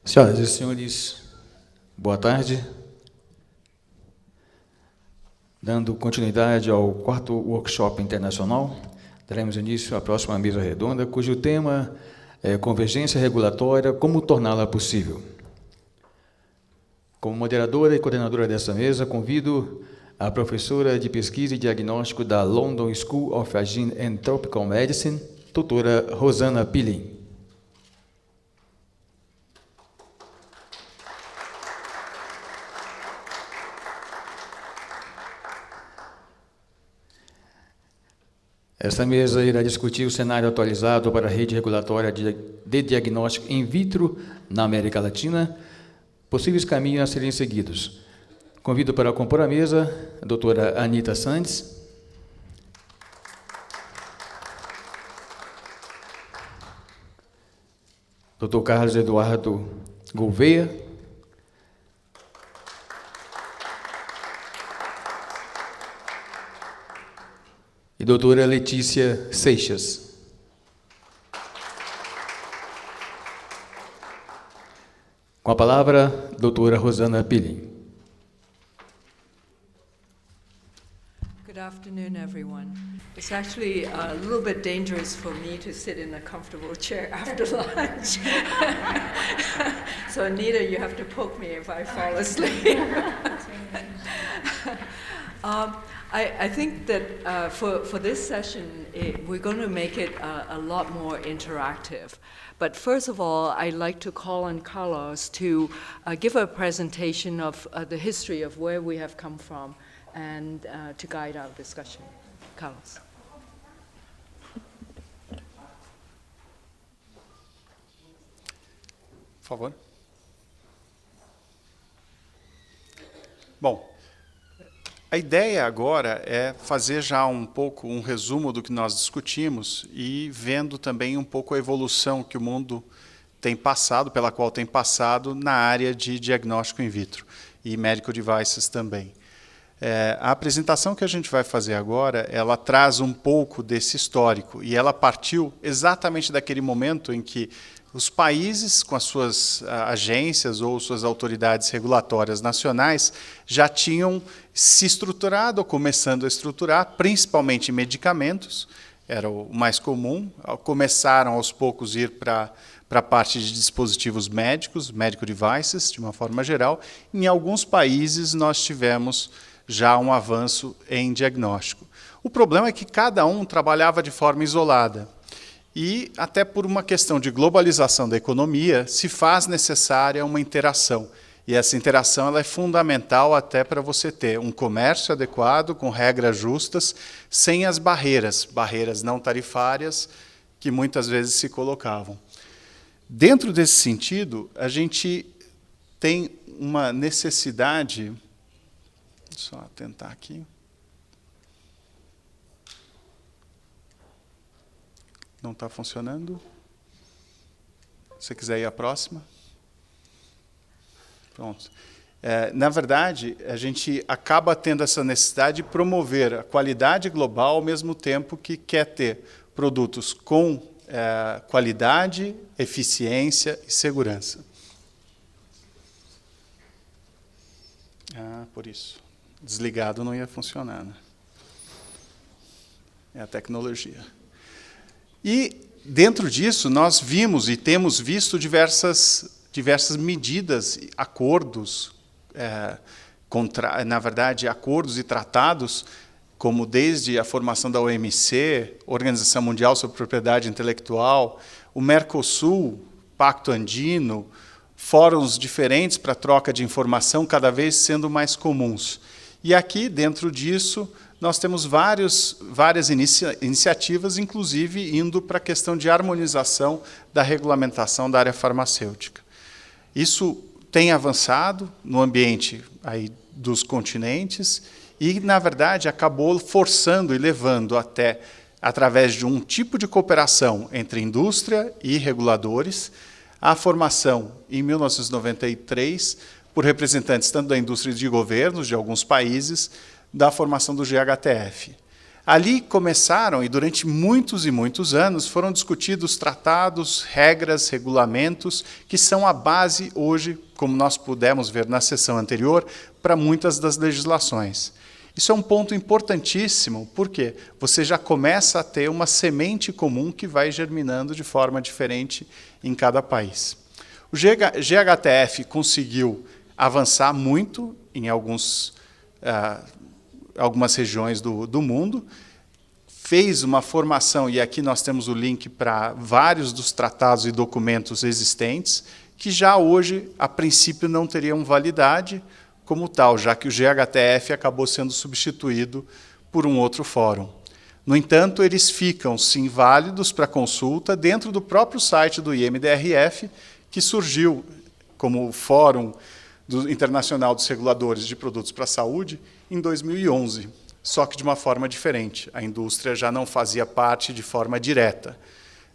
Senhoras e senhores, boa tarde. Dando continuidade ao quarto workshop internacional, daremos início à próxima mesa redonda, cujo tema é Convergência Regulatória, como torná-la possível. Como moderadora e coordenadora dessa mesa, convido a professora de pesquisa e diagnóstico da London School of Hygiene and Tropical Medicine, doutora Rosana Pilling. Esta mesa irá discutir o cenário atualizado para a rede regulatória de diagnóstico in vitro na América Latina, possíveis caminhos a serem seguidos. Convido para compor a mesa a doutora Anita Santos, doutor Carlos Eduardo Gouveia, e doutora Letícia Seixas. Com a palavra, doutora Rosana Pilling. Good afternoon, everyone. It's actually a little bit dangerous for me to sit in a comfortable chair after lunch. So, Anita, you have to poke me if I fall asleep. I think that for this session, we're going to make it a lot more interactive. But first of all, I'd like to call on Carlos to give a presentation of the history of where we have come from and to guide our discussion. Carlos. Por favor. Bom, a ideia agora é fazer já um pouco um resumo do que nós discutimos e vendo também um pouco a evolução que o mundo tem passado, pela qual tem passado na área de diagnóstico in vitro e medical devices também. A apresentação que a gente vai fazer agora, ela traz um pouco desse histórico e ela partiu exatamente daquele momento em que os países, com as suas agências ou suas autoridades regulatórias nacionais, já tinham se estruturado, ou começando a estruturar, principalmente em medicamentos, era o mais comum, começaram aos poucos a ir para a parte de dispositivos médicos, medical devices, de uma forma geral. Em alguns países nós tivemos já um avanço em diagnóstico. O problema é que cada um trabalhava de forma isolada. E, até por uma questão de globalização da economia, se faz necessária uma interação. E essa interação ela é fundamental até para você ter um comércio adequado, com regras justas, sem as barreiras não tarifárias, que muitas vezes se colocavam. Dentro desse sentido, a gente tem uma necessidade... Só tentar aqui... Não está funcionando. Se você quiser ir à próxima. Pronto. Na verdade, a gente acaba tendo essa necessidade de promover a qualidade global ao mesmo tempo que quer ter produtos com qualidade, eficiência e segurança. Por isso. Desligado não ia funcionar, né? É a tecnologia. E, dentro disso, nós vimos e temos visto diversas medidas, acordos, na verdade, acordos e tratados, como desde a formação da OMC, Organização Mundial sobre Propriedade Intelectual, o Mercosul, Pacto Andino, fóruns diferentes para troca de informação, cada vez sendo mais comuns. E aqui, dentro disso, nós temos várias iniciativas, inclusive indo para a questão de harmonização da regulamentação da área farmacêutica. Isso tem avançado no ambiente aí dos continentes e, na verdade, acabou forçando e levando até, através de um tipo de cooperação entre indústria e reguladores, a formação, em 1993, por representantes tanto da indústria e de governos de alguns países, da formação do GHTF. Ali começaram, e durante muitos e muitos anos, foram discutidos tratados, regras, regulamentos, que são a base hoje, como nós pudemos ver na sessão anterior, para muitas das legislações. Isso é um ponto importantíssimo, porque você já começa a ter uma semente comum que vai germinando de forma diferente em cada país. O GHTF conseguiu avançar muito em algumas regiões do mundo, fez uma formação, e aqui nós temos o link para vários dos tratados e documentos existentes, que já hoje, a princípio, não teriam validade como tal, já que o GHTF acabou sendo substituído por um outro fórum. No entanto, eles ficam, sim, válidos para consulta dentro do próprio site do IMDRF, que surgiu como Fórum Internacional dos Reguladores de Produtos para a Saúde em 2011, só que de uma forma diferente. A indústria já não fazia parte de forma direta.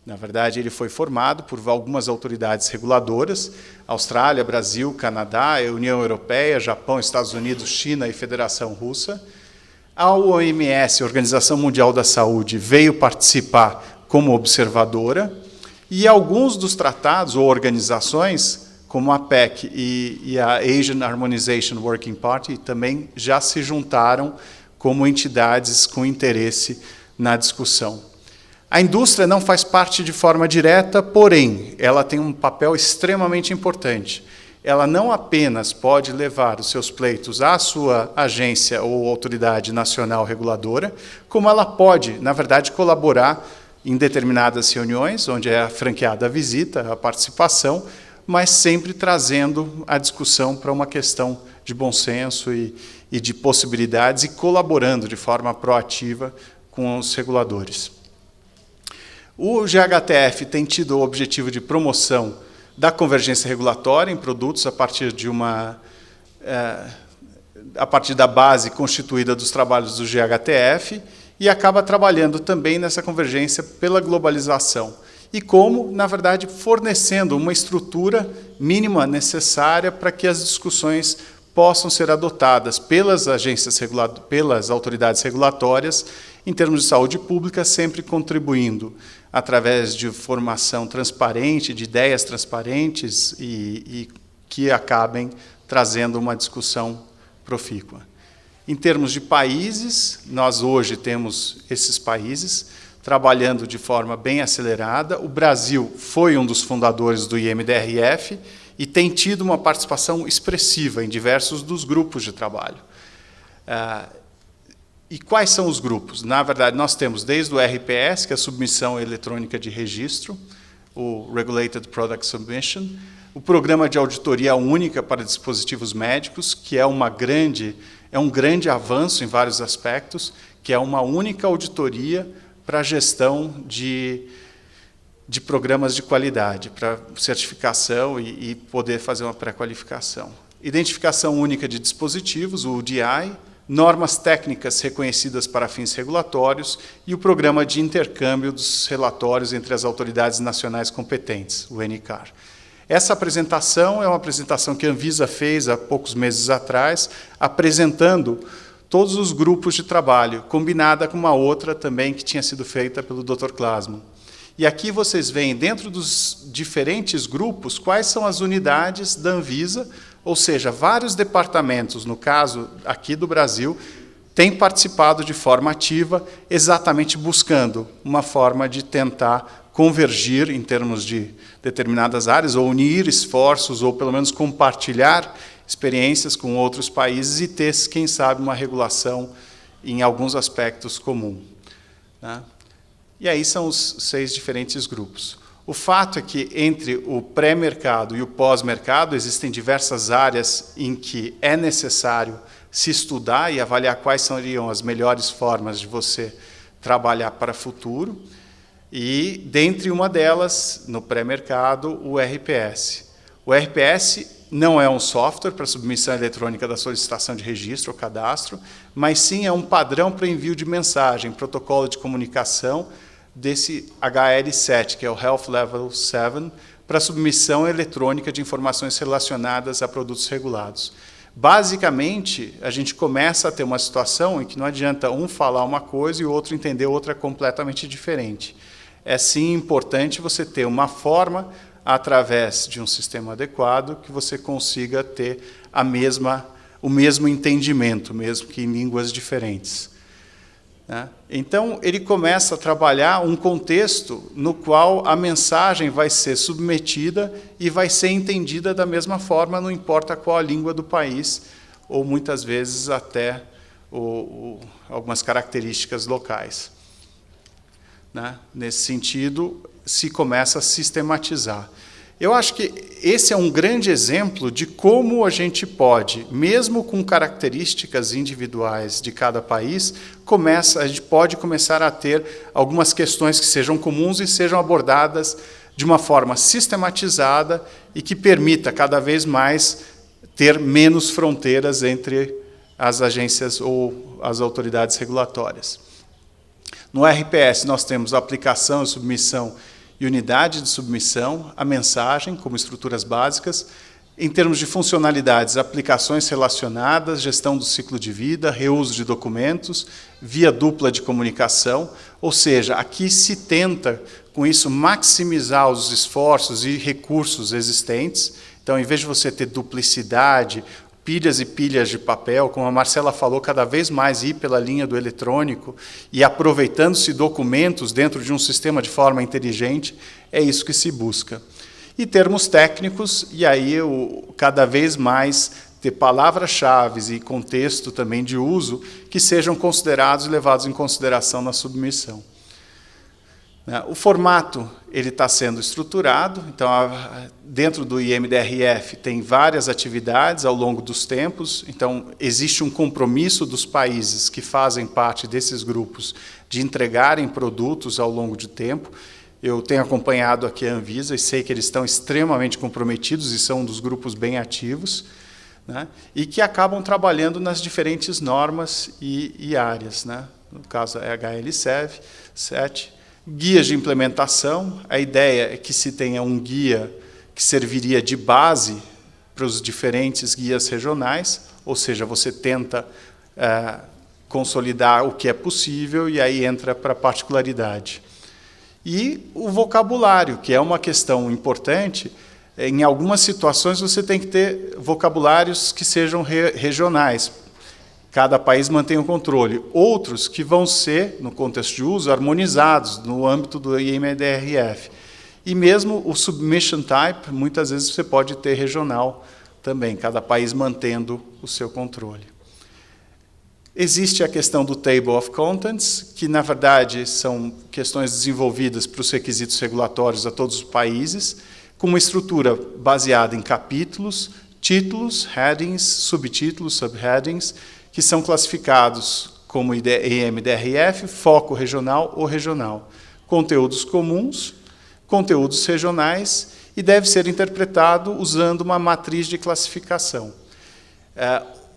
Na verdade, ele foi formado por algumas autoridades reguladoras, Austrália, Brasil, Canadá, União Europeia, Japão, Estados Unidos, China e Federação Russa. A OMS, Organização Mundial da Saúde, veio participar como observadora, e alguns dos tratados ou organizações, como a APEC e a Asian Harmonization Working Party, também já se juntaram como entidades com interesse na discussão. A indústria não faz parte de forma direta, porém, ela tem um papel extremamente importante. Ela não apenas pode levar os seus pleitos à sua agência ou autoridade nacional reguladora, como ela pode, na verdade, colaborar em determinadas reuniões, onde é franqueada a visita, a participação, mas sempre trazendo a discussão para uma questão de bom senso e de possibilidades, e colaborando de forma proativa com os reguladores. O GHTF tem tido o objetivo de promoção da convergência regulatória em produtos a partir da base constituída dos trabalhos do GHTF, e acaba trabalhando também nessa convergência pela globalização. E como, na verdade, fornecendo uma estrutura mínima necessária para que as discussões possam ser adotadas pelas pelas autoridades regulatórias em termos de saúde pública, sempre contribuindo através de formação transparente, de ideias transparentes e que acabem trazendo uma discussão profícua. Em termos de países, nós hoje temos esses países trabalhando de forma bem acelerada. O Brasil foi um dos fundadores do IMDRF e tem tido uma participação expressiva em diversos dos grupos de trabalho. E quais são os grupos? Na verdade, nós temos desde o RPS, que é a Submissão Eletrônica de Registro, o Regulated Product Submission, o Programa de Auditoria Única para Dispositivos Médicos, que é um grande avanço em vários aspectos, que é uma única auditoria para a gestão de programas de qualidade, para certificação e poder fazer uma pré-qualificação. Identificação única de dispositivos, o UDI, normas técnicas reconhecidas para fins regulatórios e o programa de intercâmbio dos relatórios entre as autoridades nacionais competentes, o NCAR. Essa apresentação é uma apresentação que a Anvisa fez há poucos meses atrás, apresentando todos os grupos de trabalho, combinada com uma outra também que tinha sido feita pelo Dr. Klasman. E aqui vocês veem, dentro dos diferentes grupos, quais são as unidades da Anvisa, ou seja, vários departamentos, no caso aqui do Brasil, têm participado de forma ativa, exatamente buscando uma forma de tentar convergir em termos de determinadas áreas, ou unir esforços, ou pelo menos compartilhar experiências com outros países e ter, quem sabe, uma regulação em alguns aspectos comum. Né? E aí são os 6 diferentes grupos. O fato é que entre o pré-mercado e o pós-mercado existem diversas áreas em que é necessário se estudar e avaliar quais seriam as melhores formas de você trabalhar para o futuro. E, dentre uma delas, no pré-mercado, o RPS. O RPS não é um software para submissão eletrônica da solicitação de registro ou cadastro, mas sim é um padrão para envio de mensagem, protocolo de comunicação desse HL7, que é o Health Level 7, para submissão eletrônica de informações relacionadas a produtos regulados. Basicamente, a gente começa a ter uma situação em que não adianta um falar uma coisa e o outro entender outra completamente diferente. É sim importante você ter uma forma, através de um sistema adequado, que você consiga ter o mesmo entendimento, mesmo que em línguas diferentes. Então, ele começa a trabalhar um contexto no qual a mensagem vai ser submetida e vai ser entendida da mesma forma, não importa qual a língua do país, ou muitas vezes até algumas características locais. Nesse sentido, se começa a sistematizar. Eu acho que esse é um grande exemplo de como a gente pode, mesmo com características individuais de cada país, a gente pode começar a ter algumas questões que sejam comuns e sejam abordadas de uma forma sistematizada e que permita cada vez mais ter menos fronteiras entre as agências ou as autoridades regulatórias. No RPS, nós temos a aplicação e submissão e unidade de submissão, a mensagem como estruturas básicas. Em termos de funcionalidades, aplicações relacionadas, gestão do ciclo de vida, reuso de documentos, via dupla de comunicação, ou seja, aqui se tenta, com isso, maximizar os esforços e recursos existentes. Então, em vez de você ter duplicidade, pilhas e pilhas de papel, como a Marcela falou, cada vez mais ir pela linha do eletrônico e aproveitando-se documentos dentro de um sistema de forma inteligente, é isso que se busca. E termos técnicos, e aí cada vez mais ter palavras-chave e contexto também de uso que sejam considerados e levados em consideração na submissão. O formato ele está sendo estruturado, então dentro do IMDRF tem várias atividades ao longo dos tempos, então existe um compromisso dos países que fazem parte desses grupos de entregarem produtos ao longo de tempo. Eu tenho acompanhado aqui a Anvisa e sei que eles estão extremamente comprometidos e são um dos grupos bem ativos, e que acabam trabalhando nas diferentes normas e áreas. No caso, é HL7, guias de implementação. A ideia é que se tenha um guia que serviria de base para os diferentes guias regionais, ou seja, você tenta consolidar o que é possível e aí entra para a particularidade. E o vocabulário, que é uma questão importante. Em algumas situações você tem que ter vocabulários que sejam regionais. Cada país mantém o controle. Outros que vão ser, no contexto de uso, harmonizados no âmbito do IMDRF. E mesmo o submission type, muitas vezes você pode ter regional também, cada país mantendo o seu controle. Existe a questão do Table of Contents, que, na verdade, são questões desenvolvidas para os requisitos regulatórios a todos os países, com uma estrutura baseada em capítulos, títulos, headings, subtítulos, subheadings, que são classificados como IMDRF, foco regional ou regional. Conteúdos comuns, conteúdos regionais, e deve ser interpretado usando uma matriz de classificação.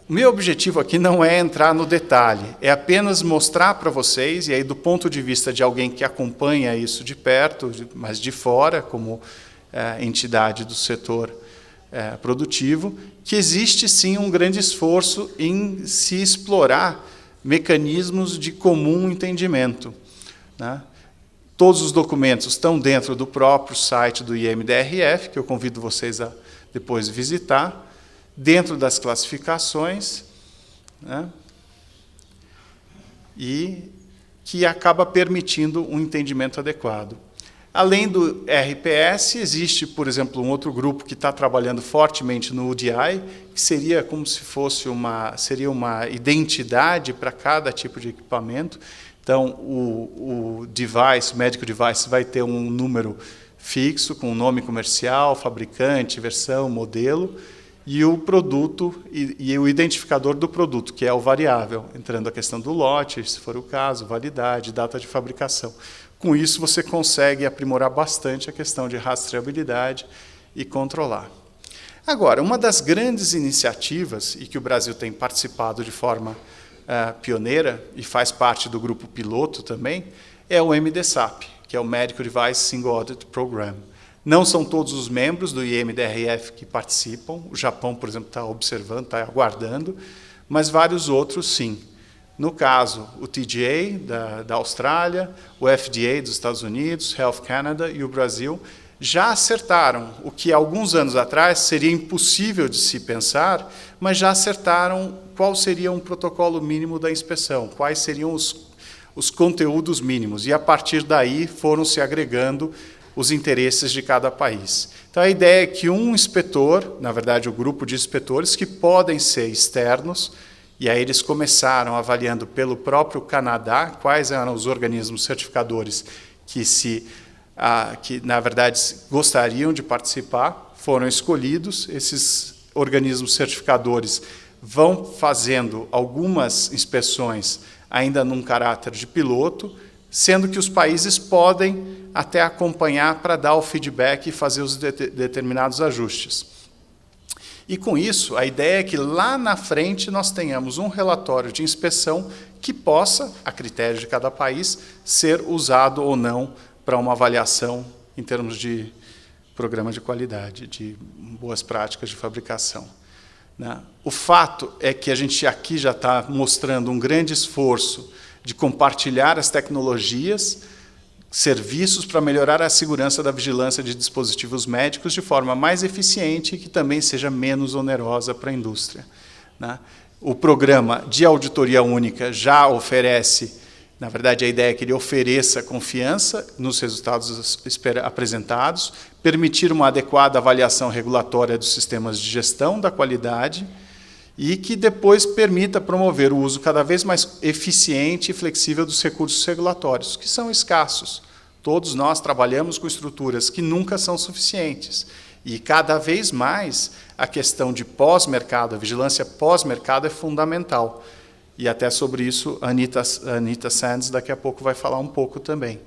O meu objetivo aqui não é entrar no detalhe, é apenas mostrar para vocês, e aí do ponto de vista de alguém que acompanha isso de perto, mas de fora, como entidade do setor produtivo, que existe sim um grande esforço em se explorar mecanismos de comum entendimento. Todos os documentos estão dentro do próprio site do IMDRF, que eu convido vocês a depois visitar, dentro das classificações, e que acaba permitindo um entendimento adequado. Além do RPS, existe, por exemplo, um outro grupo que está trabalhando fortemente no UDI, que seria como se fosse uma identidade para cada tipo de equipamento. Então, o device, o medical device, vai ter um número fixo, com o nome comercial, fabricante, versão, modelo, e o produto e o identificador do produto, que é o variável, entrando a questão do lote, se for o caso, validade, data de fabricação. Com isso, você consegue aprimorar bastante a questão de rastreabilidade e controlar. Agora, uma das grandes iniciativas, e que o Brasil tem participado de forma pioneira, e faz parte do grupo piloto também, é o MDSAP, que é o Medical Device Single Audit Program. Não são todos os membros do IMDRF que participam. O Japão, por exemplo, está observando, está aguardando, mas vários outros sim. No caso, o TGA da Austrália, o FDA dos Estados Unidos, Health Canada e o Brasil já acertaram o que alguns anos atrás seria impossível de se pensar, mas já acertaram qual seria um protocolo mínimo da inspeção, quais seriam os conteúdos mínimos, e a partir daí foram se agregando os interesses de cada país. Então a ideia é que um inspetor, na verdade o grupo de inspetores, que podem ser externos, e aí eles começaram avaliando pelo próprio Canadá quais eram os organismos certificadores que na verdade gostariam de participar, foram escolhidos. Esses organismos certificadores vão fazendo algumas inspeções ainda num caráter de piloto, sendo que os países podem até acompanhar para dar o feedback e fazer os determinados ajustes. E com isso, a ideia é que lá na frente nós tenhamos um relatório de inspeção que possa, a critério de cada país, ser usado ou não para uma avaliação em termos de programa de qualidade, de boas práticas de fabricação. O fato é que a gente aqui já está mostrando um grande esforço de compartilhar as tecnologias, serviços para melhorar a segurança da vigilância de dispositivos médicos de forma mais eficiente e que também seja menos onerosa para a indústria. O programa de auditoria única já oferece, na verdade, a ideia é que ele ofereça confiança nos resultados apresentados, permitir uma adequada avaliação regulatória dos sistemas de gestão da qualidade e que depois permita promover o uso cada vez mais eficiente e flexível dos recursos regulatórios, que são escassos. Todos nós trabalhamos com estruturas que nunca são suficientes. E cada vez mais a questão de pós-mercado, a vigilância pós-mercado é fundamental. E até sobre isso a Anita Sands daqui a pouco vai falar um pouco também.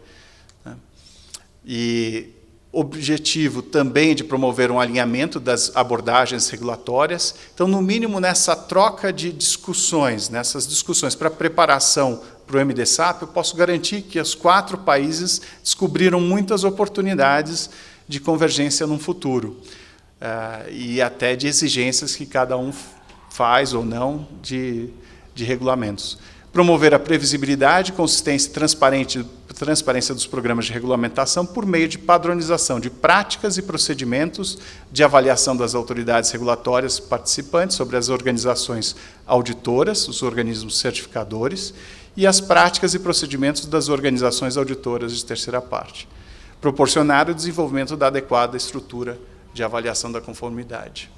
E objetivo também de promover um alinhamento das abordagens regulatórias. Então, no mínimo, nessa troca de discussões, nessas discussões para preparação para o MDSAP, eu posso garantir que os 4 países descobriram muitas oportunidades de convergência no futuro, e até de exigências que cada um faz ou não de regulamentos. Promover a previsibilidade, consistência e transparência dos programas de regulamentação por meio de padronização de práticas e procedimentos de avaliação das autoridades regulatórias participantes sobre as organizações auditoras, os organismos certificadores, e as práticas e procedimentos das organizações auditoras de terceira parte. Proporcionar o desenvolvimento da adequada estrutura de avaliação da conformidade.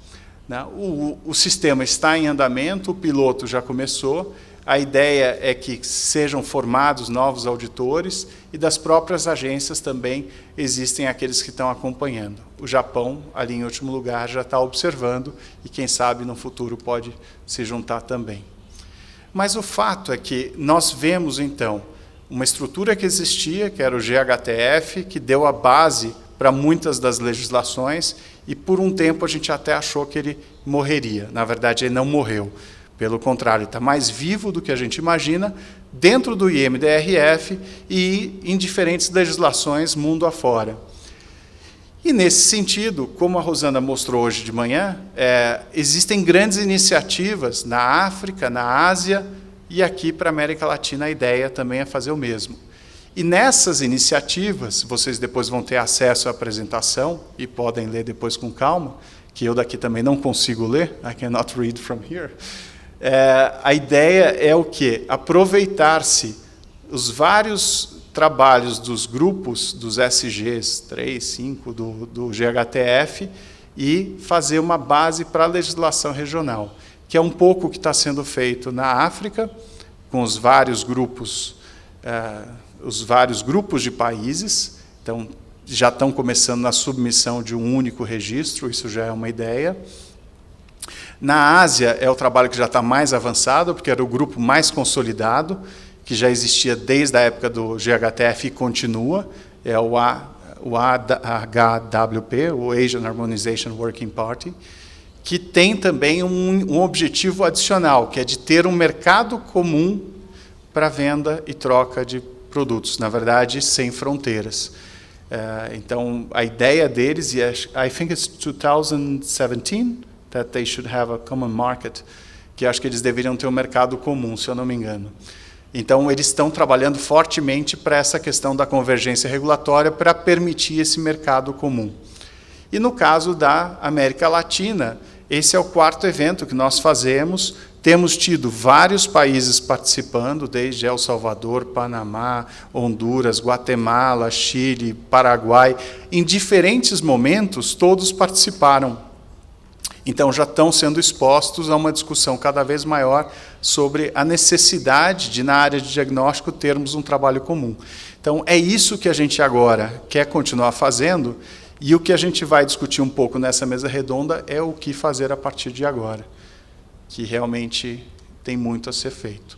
O sistema está em andamento, o piloto já começou. A ideia é que sejam formados novos auditores e das próprias agências também existem aqueles que estão acompanhando. O Japão, ali em último lugar, já está observando e, quem sabe, no futuro pode se juntar também. Mas o fato é que nós vemos, então, uma estrutura que existia, que era o GHTF, que deu a base para muitas das legislações e, por um tempo, a gente até achou que ele morreria. Na verdade, ele não morreu. Pelo contrário, está mais vivo do que a gente imagina, dentro do IMDRF e em diferentes legislações mundo afora. E, nesse sentido, como a Rosana mostrou hoje de manhã, existem grandes iniciativas na África, na Ásia e aqui para a América Latina a ideia também é fazer o mesmo. E nessas iniciativas, vocês depois vão ter acesso à apresentação e podem ler depois com calma, que eu daqui também não consigo ler, I cannot read from here. A ideia é o quê? Aproveitar-se os vários trabalhos dos grupos, dos SGs, 3, 5, do GHTF, e fazer uma base para a legislação regional, que é um pouco o que está sendo feito na África, com os vários grupos de países. Então, já estão começando na submissão de um único registro, isso já é uma ideia. Na Ásia, é o trabalho que já está mais avançado, porque era o grupo mais consolidado, que já existia desde a época do GHTF e continua, é o AHWP, o Asian Harmonization Working Party, que tem também um objetivo adicional, que é de ter um mercado comum para venda e troca de produtos, na verdade, sem fronteiras. Então, a ideia deles, e I think it's 2017 that they should have a common market, que acho que eles deveriam ter um mercado comum, se eu não me engano. Então, eles estão trabalhando fortemente para essa questão da convergência regulatória para permitir esse mercado comum. E no caso da América Latina, esse é o 4º evento que nós fazemos. Temos tido vários países participando, desde El Salvador, Panamá, Honduras, Guatemala, Chile, Paraguai. Em diferentes momentos, todos participaram. Então, já estão sendo expostos a uma discussão cada vez maior sobre a necessidade de, na área de diagnóstico, termos um trabalho comum. Então, é isso que a gente agora quer continuar fazendo, e o que a gente vai discutir um pouco nessa mesa redonda é o que fazer a partir de agora, que realmente tem muito a ser feito.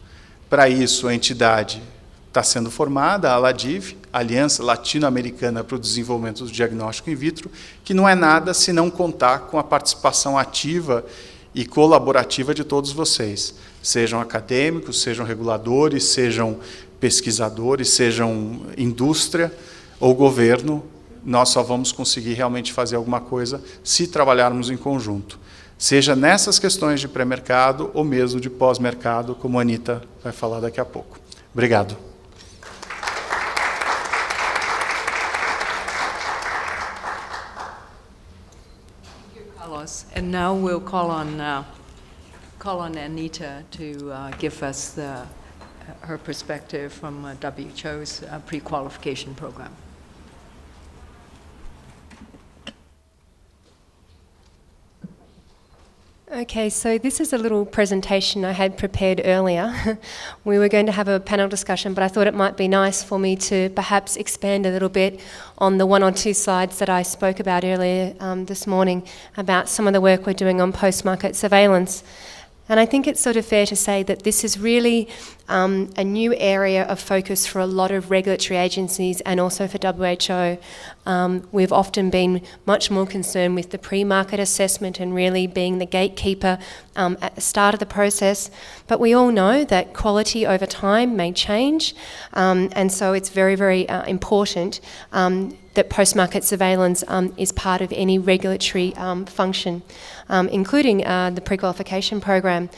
Para isso, a entidade está sendo formada, a ALADIV, Aliança Latino-Americana para o Desenvolvimento do Diagnóstico in Vitro, que não é nada se não contar com a participação ativa e colaborativa de todos vocês, sejam acadêmicos, sejam reguladores, sejam pesquisadores, sejam indústria ou governo. Nós só vamos conseguir realmente fazer alguma coisa se trabalharmos em conjunto, seja nessas questões de pré-mercado ou mesmo de pós-mercado, como a Anita vai falar daqui a pouco. Obrigado. Carlos. And now we'll call on Anita to give us her perspective from WHO's pre-qualification program. Okay, so this is a little presentation I had prepared earlier. We were going to have a panel discussion, but I thought it might be nice for me to perhaps expand a little bit on the 1 or 2 slides that I spoke about earlier this morning about some of the work we're doing on post-market surveillance. And I think it's sort of fair to say that this is really a new area of focus for a lot of regulatory agencies and also for WHO. We've often been much more concerned with the pre-market assessment and really being the gatekeeper at the start of the process. But we all know that quality over time may change, and so it's very, very important that post-market surveillance is part of any regulatory function, including the pre-qualification program.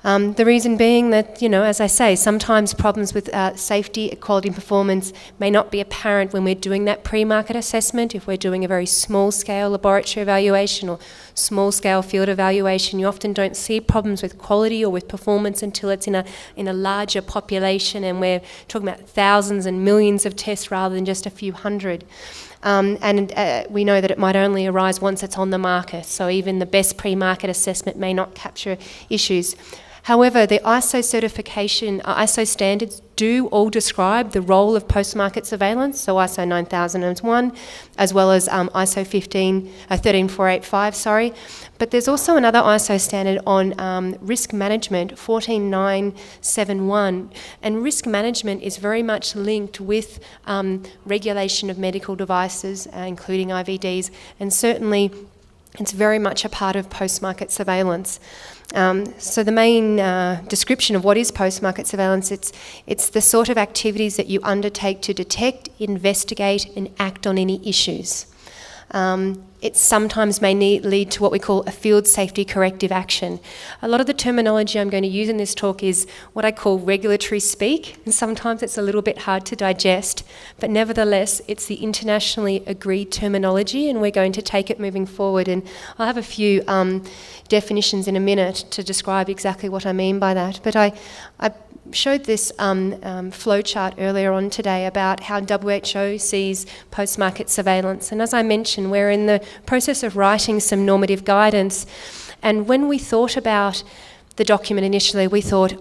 The reason being that, you know, as I say, sometimes problems with safety, quality and performance may not be apparent when we're doing that pre-market assessment. If we're doing a very small-scale laboratory evaluation or small-scale field evaluation, you often don't see problems with quality or with performance until it's in a larger population, and we're talking about thousands and millions of tests rather than just a few hundred. We know that it might only arise once it's on the market, so even the best pre-market assessment may not capture issues. However, the ISO certification, ISO standards do all describe the role of post-market surveillance, so ISO 9001, as well as ISO 13485, But there's also another ISO standard on risk management, 14971, and risk management is very much linked with regulation of medical devices, including IVDs, and certainly it's very much a part of post-market surveillance. So the main description of what is post-market surveillance, it's the sort of activities that you undertake to detect, investigate and act on any issues. It sometimes may lead to what we call a field safety corrective action. A lot of the terminology I'm going to use in this talk is what I call regulatory speak, and sometimes it's a little bit hard to digest, but nevertheless it's the internationally agreed terminology, and we're going to take it moving forward. And I'll have a few definitions in a minute to describe exactly what I mean by that. But I showed this flow chart earlier on today about how WHO sees post-market surveillance. And as I mentioned, we're in the process of writing some normative guidance. And when we thought about the document initially, we thought,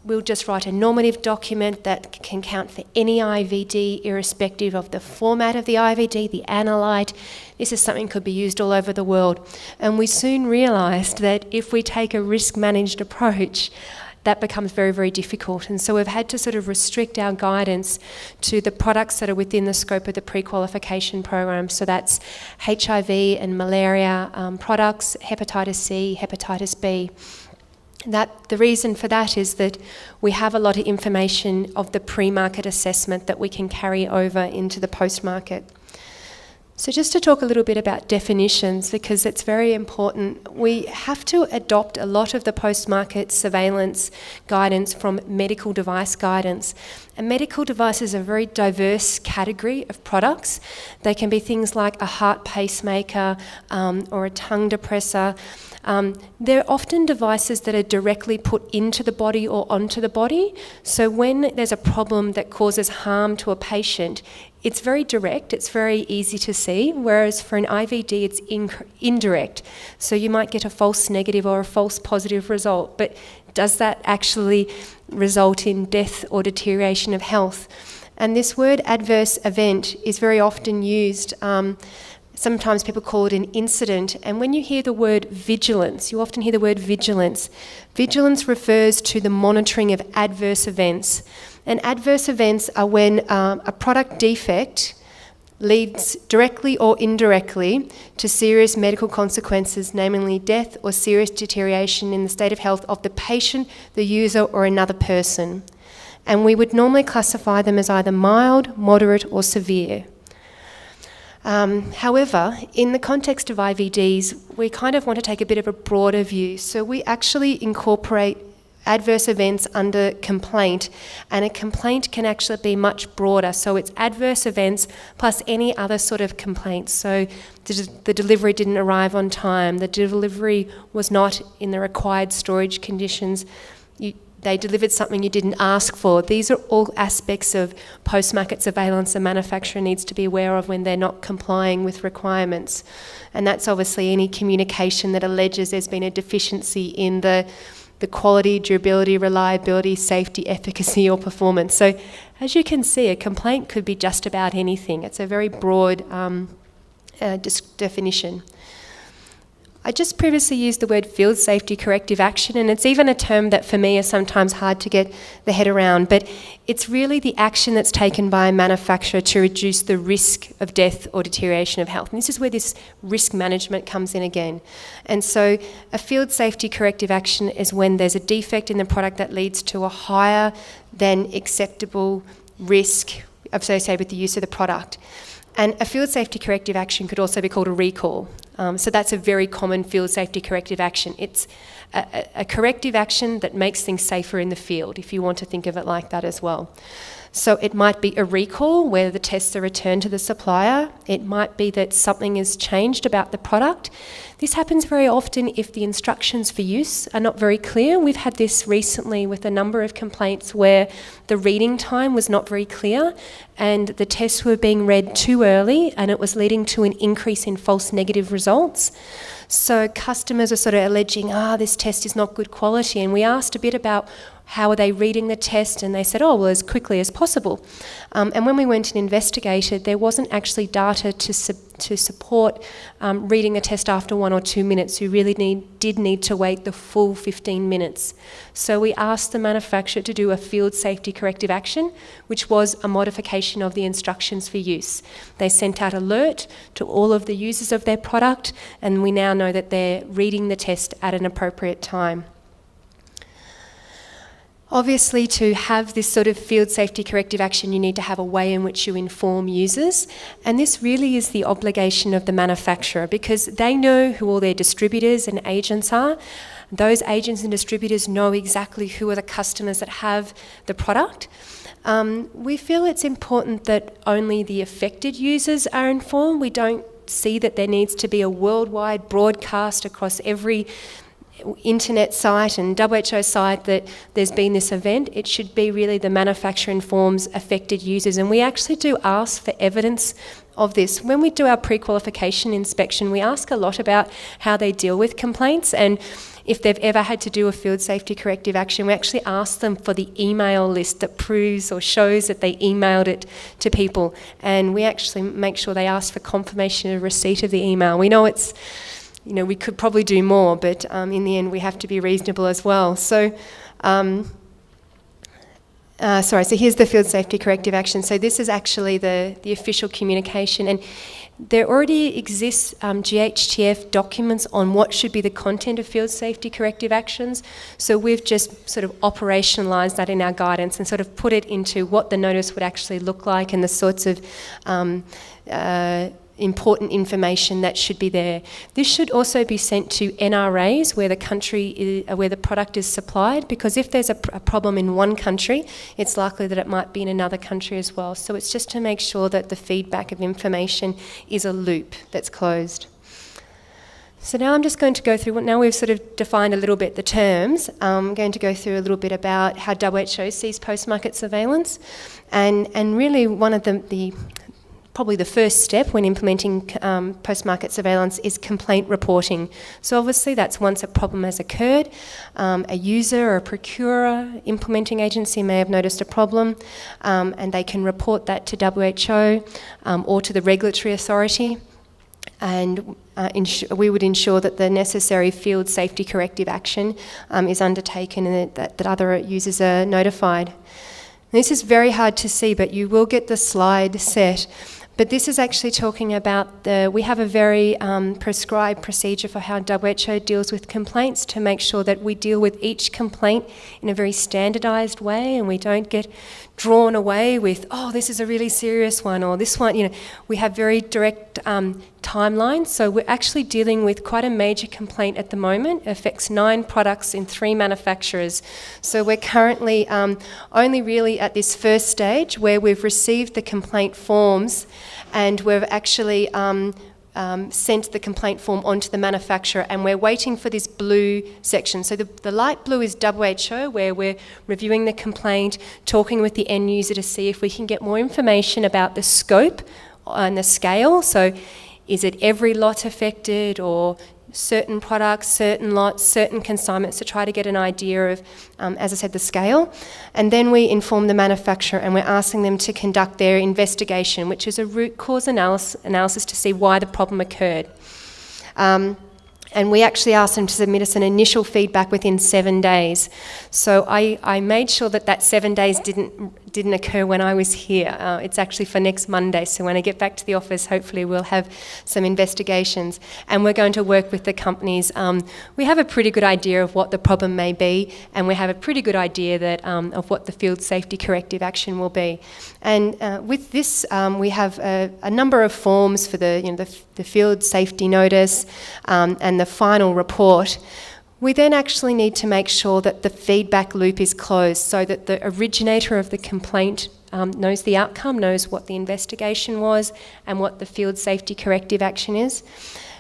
we'll just write a normative document that can count for any IVD, irrespective of the format of the IVD, the analyte. This is something that could be used all over the world. And we soon realised that if we take a risk-managed approach, that becomes very, very difficult. And so we've had to sort of restrict our guidance to the products that are within the scope of the pre-qualification program. So that's HIV and malaria products, hepatitis C, hepatitis B. The reason for that is that we have a lot of information of the pre-market assessment that we can carry over into the post-market. So just to talk a little bit about definitions, because it's very important, we have to adopt a lot of the post-market surveillance guidance from medical device guidance. And medical devices are a very diverse category of products. They can be things like a heart pacemaker or a tongue depressor. They're often devices that are directly put into the body or onto the body. So when there's a problem that causes harm to a patient, it's very direct, it's very easy to see, whereas for an IVD it's indirect. So you might get a false negative or a false positive result, but does that actually result in death or deterioration of health? And this word adverse event is very often used. Sometimes people call it an incident, and when you hear the word vigilance, you often hear the word vigilance. Vigilance refers to the monitoring of adverse events. And adverse events are when a product defect leads directly or indirectly to serious medical consequences, namely death or serious deterioration in the state of health of the patient, the user, or another person. And we would normally classify them as either mild, moderate, or severe. However, in the context of IVDs, we kind of want to take a bit of a broader view. So we actually incorporate adverse events under complaint, and a complaint can actually be much broader. So it's adverse events plus any other sort of complaints. So the delivery didn't arrive on time, the delivery was not in the required storage conditions, they delivered something you didn't ask for. These are all aspects of post-market surveillance a manufacturer needs to be aware of when they're not complying with requirements. And that's obviously any communication that alleges there's been a deficiency in the quality, durability, reliability, safety, efficacy, or performance. So as you can see, a complaint could be just about anything. It's a very broad definition. I just previously used the word field safety corrective action, and it's even a term that for me is sometimes hard to get the head around, but it's really the action that's taken by a manufacturer to reduce the risk of death or deterioration of health. And this is where this risk management comes in again. And so a field safety corrective action is when there's a defect in the product that leads to a higher than acceptable risk associated with the use of the product. And a field safety corrective action could also be called a recall. So that's a very common field safety corrective action. It's a corrective action that makes things safer in the field, if you want to think of it like that as well. So it might be a recall where the tests are returned to the supplier. It might be that something is changed about the product. This happens very often if the instructions for use are not very clear. We've had this recently with a number of complaints where the reading time was not very clear and the tests were being read too early and it was leading to an increase in false negative results. So customers are sort of alleging, this test is not good quality. And we asked a bit about how are they reading the test, and they said, well, as quickly as possible. And when we went and investigated, there wasn't actually data to support reading the test after 1 or 2 minutes. You really did need to wait the full 15 minutes. So we asked the manufacturer to do a field safety corrective action, which was a modification of the instructions for use. They sent out alert to all of the users of their product, and we now know that they're reading the test at an appropriate time. Obviously, to have this sort of field safety corrective action, you need to have a way in which you inform users. And this really is the obligation of the manufacturer because they know who all their distributors and agents are. Those agents and distributors know exactly who are the customers that have the product. We feel it's important that only the affected users are informed. We don't see that there needs to be a worldwide broadcast across every internet site and WHO site that there's been this event. It should be really the manufacturer informs affected users, and we actually do ask for evidence of this. When we do our pre-qualification inspection, we ask a lot about how they deal with complaints, and if they've ever had to do a field safety corrective action, we actually ask them for the email list that proves or shows that they emailed it to people, and we actually make sure they ask for confirmation of receipt of the email. We know it's we could probably do more, but in the end we have to be reasonable as well. So So here's the field safety corrective action. So this is actually the official communication, and there already exists GHTF documents on what should be the content of field safety corrective actions. So we've just sort of operationalised that in our guidance and sort of put it into what the notice would actually look like and the sorts of important information that should be there. This should also be sent to NRAs where where the product is supplied, because if there's a problem in one country, it's likely that it might be in another country as well. So it's just to make sure that the feedback of information is a loop that's closed. So now I'm just going to go through, now we've sort of defined a little bit the terms, I'm going to go through a little bit about how WHO sees post-market surveillance, and really one of probably the first step when implementing post-market surveillance is complaint reporting. So obviously that's once a problem has occurred, a user or a procurer, implementing agency may have noticed a problem, and they can report that to WHO or to the regulatory authority, and we would ensure that the necessary field safety corrective action is undertaken and that other users are notified. This is very hard to see, but you will get the slide set. But this is actually talking about we have a very prescribed procedure for how WHO deals with complaints to make sure that we deal with each complaint in a very standardised way, and we don't get drawn away with, oh, this is a really serious one, or this one, we have very direct timelines. So we're actually dealing with quite a major complaint at the moment. It affects 9 products in 3 manufacturers. So we're currently only really at this first stage where we've received the complaint forms, and we've actually sent the complaint form onto the manufacturer, and we're waiting for this blue section. So the light blue is WHO, where we're reviewing the complaint, talking with the end user to see if we can get more information about the scope and the scale. So is it every lot affected, or certain products, certain lots, certain consignments, to try to get an idea of, as I said, the scale. And then we inform the manufacturer, and we're asking them to conduct their investigation, which is a root cause analysis to see why the problem occurred. And we actually asked them to submit us an initial feedback within 7 days. So I made sure that 7 days didn't occur when I was here. It's actually for next Monday. So when I get back to the office, hopefully we'll have some investigations. And we're going to work with the companies. We have a pretty good idea of what the problem may be, and we have a pretty good idea that of what the field safety corrective action will be. And with this, we have a number of forms for the field safety notice and the final report. We then actually need to make sure that the feedback loop is closed, so that the originator of the complaint knows the outcome, knows what the investigation was and what the field safety corrective action is.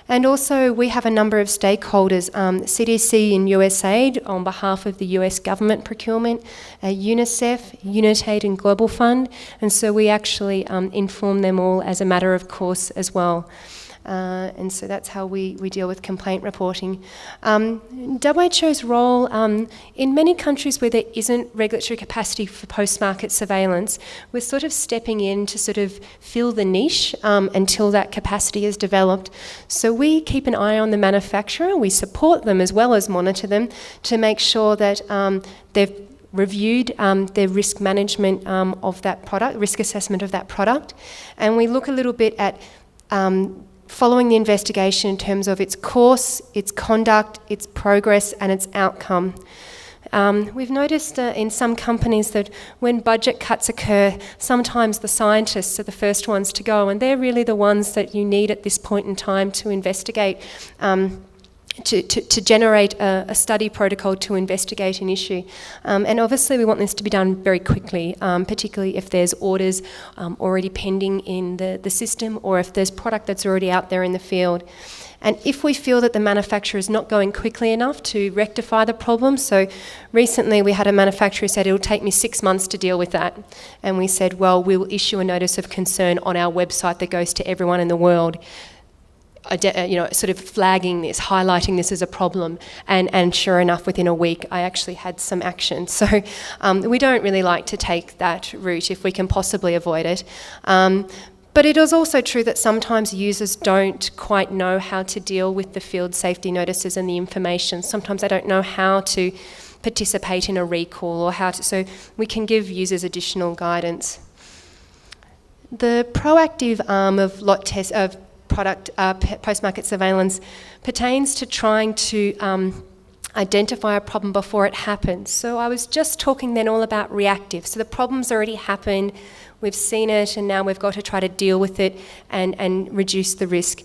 And also we have a number of stakeholders, CDC and USAID on behalf of the US government procurement, UNICEF, UNITAID and Global Fund, and so we actually inform them all as a matter of course as well. And so that's how we deal with complaint reporting. WHO's role, in many countries where there isn't regulatory capacity for post-market surveillance, we're sort of stepping in to sort of fill the niche until that capacity is developed. So we keep an eye on the manufacturer, we support them as well as monitor them to make sure that they've reviewed their risk management of that product, risk assessment of that product, and we look a little bit at following the investigation in terms of its course, its conduct, its progress and its outcome. We've noticed in some companies that when budget cuts occur, sometimes the scientists are the first ones to go, and they're really the ones that you need at this point in time to investigate, to generate a study protocol to investigate an issue. And obviously we want this to be done very quickly, particularly if there's orders already pending in the system, or if there's product that's already out there in the field. And if we feel that the manufacturer is not going quickly enough to rectify the problem, so recently we had a manufacturer who said, it'll take me 6 months to deal with that. And we said, well, we'll issue a notice of concern on our website that goes to everyone in the world, sort of flagging this, highlighting this as a problem, and sure enough, within a week, I actually had some action. So we don't really like to take that route if we can possibly avoid it. But it is also true that sometimes users don't quite know how to deal with the field safety notices and the information. Sometimes they don't know how to participate in a recall or how to, so we can give users additional guidance. The proactive arm of lot test of product post-market surveillance pertains to trying to identify a problem before it happens. So I was just talking then all about reactive. So the problem's already happened, we've seen it, and now we've got to try to deal with it and reduce the risk.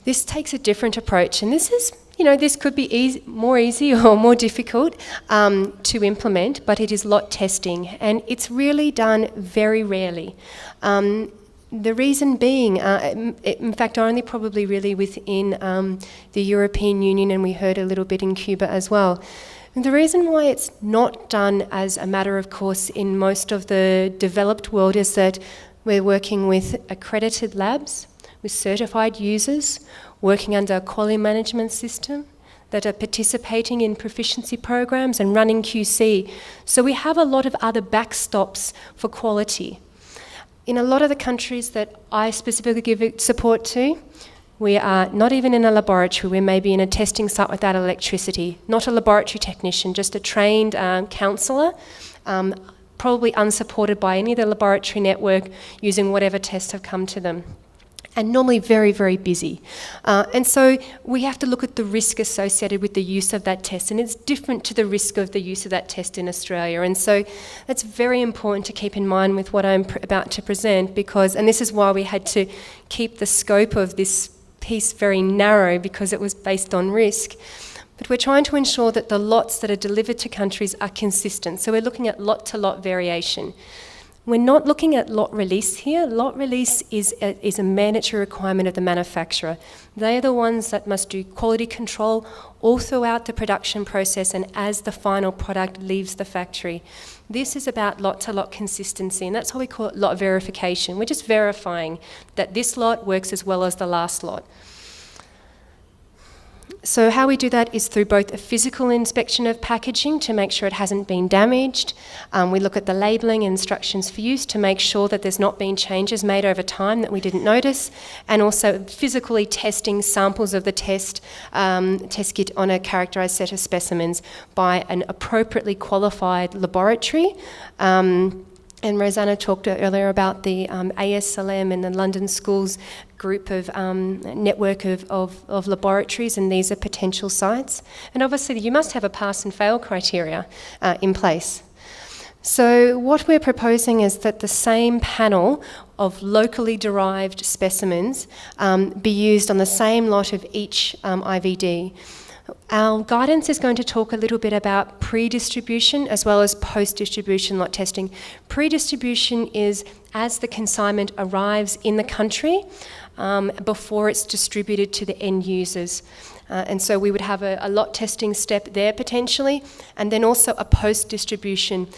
This takes a different approach, and this is, this could be more easy or more difficult to implement, but it is lot testing, and it's really done very rarely. The reason being, in fact, only probably really within the European Union, and we heard a little bit in Cuba as well. And the reason why it's not done as a matter of course in most of the developed world is that we're working with accredited labs, with certified users, working under a quality management system, that are participating in proficiency programs and running QC. So we have a lot of other backstops for quality. In a lot of the countries that I specifically give support to, we are not even in a laboratory. We may be in a testing site without electricity, not a laboratory technician, just a trained counsellor, probably unsupported by any of the laboratory network, using whatever tests have come to them. And normally very, very busy. And so we have to look at the risk associated with the use of that test, and it's different to the risk of the use of that test in Australia. And so that's very important to keep in mind with what I'm about to present, because, and this is why we had to keep the scope of this piece very narrow, because it was based on risk. But we're trying to ensure that the lots that are delivered to countries are consistent. So we're looking at lot-to-lot variation. We're not looking at lot release here. Lot release is a mandatory requirement of the manufacturer. They are the ones that must do quality control all throughout the production process and as the final product leaves the factory. This is about lot-to-lot consistency, and that's why we call it lot verification. We're just verifying that this lot works as well as the last lot. So how we do that is through both a physical inspection of packaging to make sure it hasn't been damaged. We look at the labelling and instructions for use to make sure that there's not been changes made over time that we didn't notice, and also physically testing samples of the test kit on a characterised set of specimens by an appropriately qualified laboratory. And Rosanna talked earlier about the ASLM and the London Schools group of network of laboratories, and these are potential sites. And obviously you must have a pass and fail criteria in place. So what we're proposing is that the same panel of locally derived specimens be used on the same lot of each IVD. Our guidance is going to talk a little bit about pre-distribution as well as post-distribution lot testing. Pre-distribution is as the consignment arrives in the country before it's distributed to the end users. And so we would have a lot testing step there potentially, and then also a post-distribution,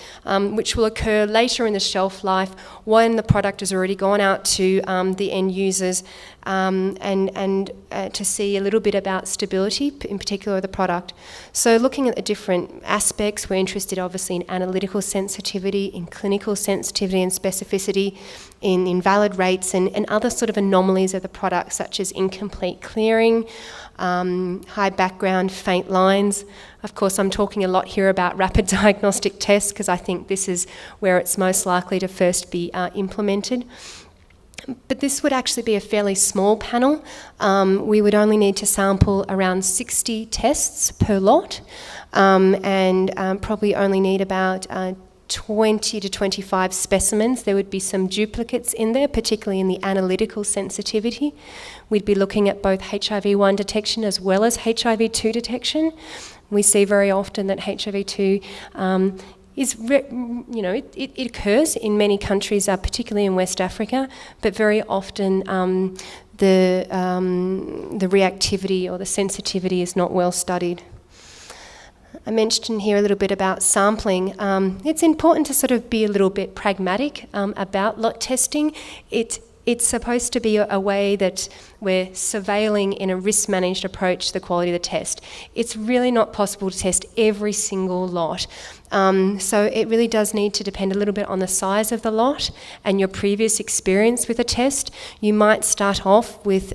which will occur later in the shelf life when the product has already gone out to the end users, and to see a little bit about stability, in particular of the product. So looking at the different aspects, we're interested obviously in analytical sensitivity, in clinical sensitivity and specificity, in invalid rates and other sort of anomalies of the product, such as incomplete clearing, high background, faint lines. Of course, I'm talking a lot here about rapid diagnostic tests because I think this is where it's most likely to first be implemented. But this would actually be a fairly small panel. We would only need to sample around 60 tests per lot, and probably only need about 20 to 25 specimens. There would be some duplicates in there, particularly in the analytical sensitivity. We'd be looking at both HIV-1 detection as well as HIV-2 detection. We see very often that HIV-2 it occurs in many countries, particularly in West Africa, but very often the reactivity or the sensitivity is not well studied. I mentioned here a little bit about sampling. It's important to sort of be a little bit pragmatic about lot testing. It's supposed to be a way that we're surveilling in a risk-managed approach the quality of the test. It's really not possible to test every single lot. So it really does need to depend a little bit on the size of the lot and your previous experience with a test. You might start off with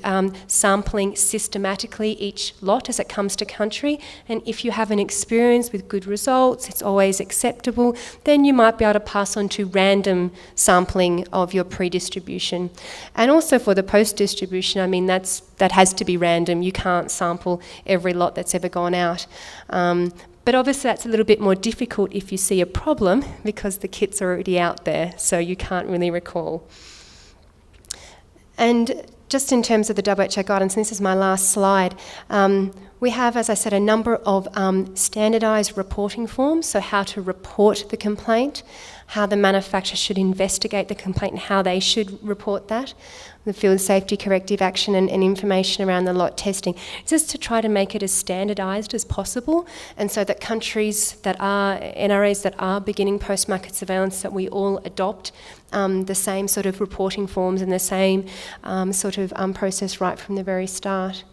sampling systematically each lot as it comes to country, and if you have an experience with good results, it's always acceptable, then you might be able to pass on to random sampling of your pre-distribution. And also for the post-distribution, I mean, that has to be random. You can't sample every lot that's ever gone out. But obviously that's a little bit more difficult if you see a problem because the kit's are already out there, so you can't really recall. And just in terms of the WHO guidance, and this is my last slide, we have, as I said, a number of standardised reporting forms, so how to report the complaint, how the manufacturer should investigate the complaint and how they should report that, the field safety corrective action and information around the lot testing, just to try to make it as standardised as possible, and so that countries that are, NRAs that are beginning post-market surveillance, that we all adopt the same sort of reporting forms and the same sort of process right from the very start.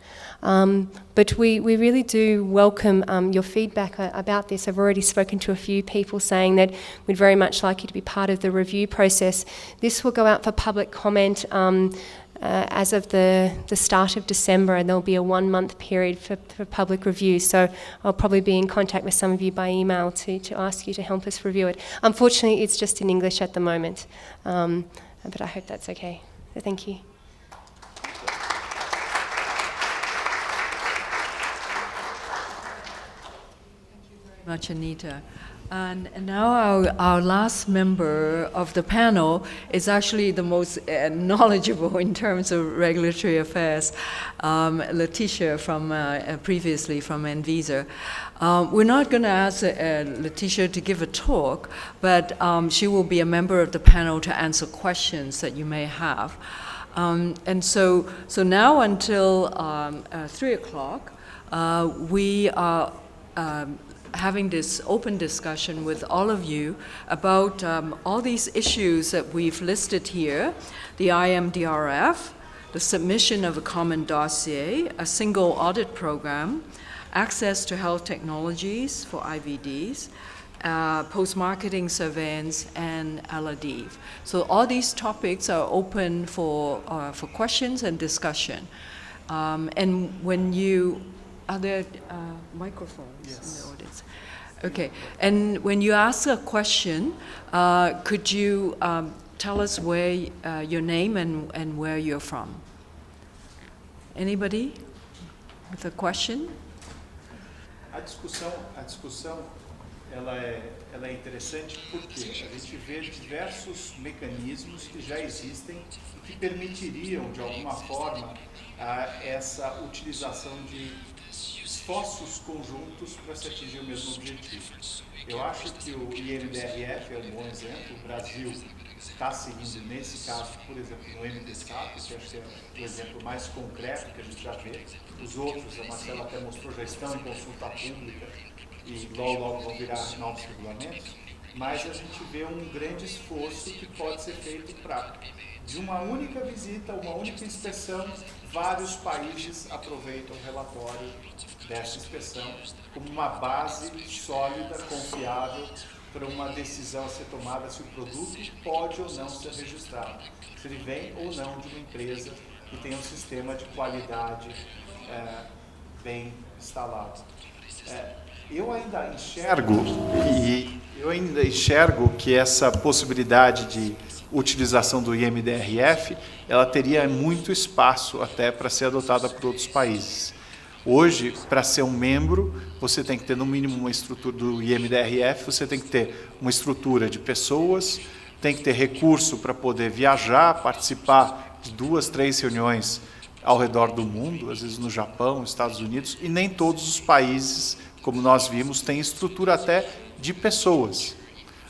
But we really do welcome your feedback about this. I've already spoken to a few people saying that we'd very much like you to be part of the review process. This will go out for public comment as of the start of December, and there'll be a 1-month period for public review. So I'll probably be in contact with some of you by email to ask you to help us review it. Unfortunately, it's just in English at the moment, but I hope that's okay. So thank you. Much, Anita. And now our last member of the panel is actually the most knowledgeable in terms of regulatory affairs, Letitia from previously from Anvisa. We're not going to ask Letitia to give a talk, but she will be a member of the panel to answer questions that you may have. And so now until 3 o'clock, we are having this open discussion with all of you about all these issues that we've listed here, the IMDRF, the submission of a common dossier, a single audit program, access to health technologies for IVDs, post-marketing surveillance, and ALADIV. So all these topics are open for questions and discussion. And when you, are there microphones in the audience? Okay, and when you ask a question, could you tell us where your name and where you're from? Anybody with a question? A discussão ela é interessante porque a gente vê diversos mecanismos que já existem e que permitiriam, de alguma forma, essa utilização de esforços conjuntos para se atingir o mesmo objetivo. Eu acho que o IMDRF é um bom exemplo. O Brasil está seguindo, nesse caso, por exemplo, no MDSAP, que acho que é o exemplo mais concreto que a gente já vê. Os outros, a Marcela até mostrou, já estão em consulta pública e logo vão virar novos regulamentos, mas a gente vê um grande esforço que pode ser feito para, de uma única visita, uma única inspeção, vários países aproveitam o relatório dessa inspeção como uma base sólida, confiável, para uma decisão a ser tomada se o produto pode ou não ser registrado, se ele vem ou não de uma empresa que tem um sistema de qualidade bem instalado. Eu ainda enxergo que essa possibilidade de utilização do IMDRF, ela teria muito espaço até para ser adotada por outros países. Hoje, para ser um membro, você tem que ter no mínimo uma estrutura do IMDRF, você tem que ter uma estrutura de pessoas, tem que ter recurso para poder viajar, participar de 2, 3 reuniões ao redor do mundo, às vezes no Japão, nos Estados Unidos, e nem todos os países, como nós vimos, têm estrutura até de pessoas.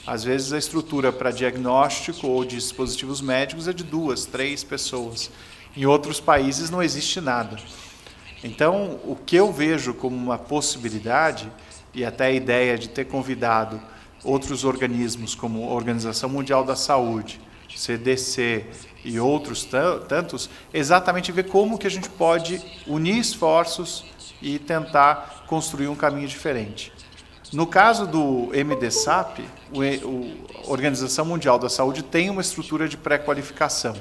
Às vezes a estrutura para diagnóstico ou de dispositivos médicos é de 2, 3 pessoas. Em outros países não existe nada. Então, o que eu vejo como uma possibilidade, e até a ideia de ter convidado outros organismos, como a Organização Mundial da Saúde, CDC e outros tantos, exatamente ver como que a gente pode unir esforços e tentar construir um caminho diferente. No caso do MDSAP, a Organização Mundial da Saúde tem uma estrutura de pré-qualificação,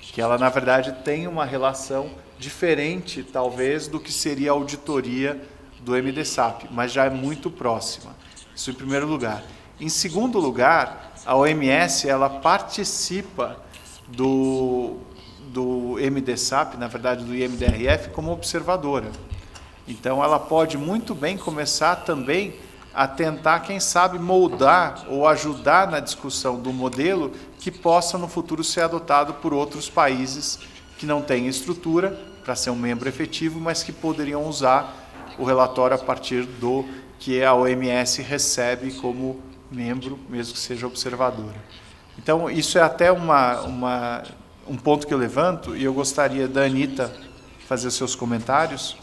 que ela, na verdade, tem uma relação diferente, talvez, do que seria a auditoria do MDSAP, mas já é muito próxima. Isso em primeiro lugar. Em segundo lugar, a OMS ela participa do MDSAP, na verdade do IMDRF, como observadora. Então, ela pode muito bem começar também a tentar, quem sabe, moldar ou ajudar na discussão do modelo que possa, no futuro, ser adotado por outros países que não têm estrutura para ser um membro efetivo, mas que poderiam usar o relatório a partir do que a OMS recebe como membro, mesmo que seja observadora. Então, isso é até um ponto que eu levanto, e eu gostaria da Anita fazer seus comentários.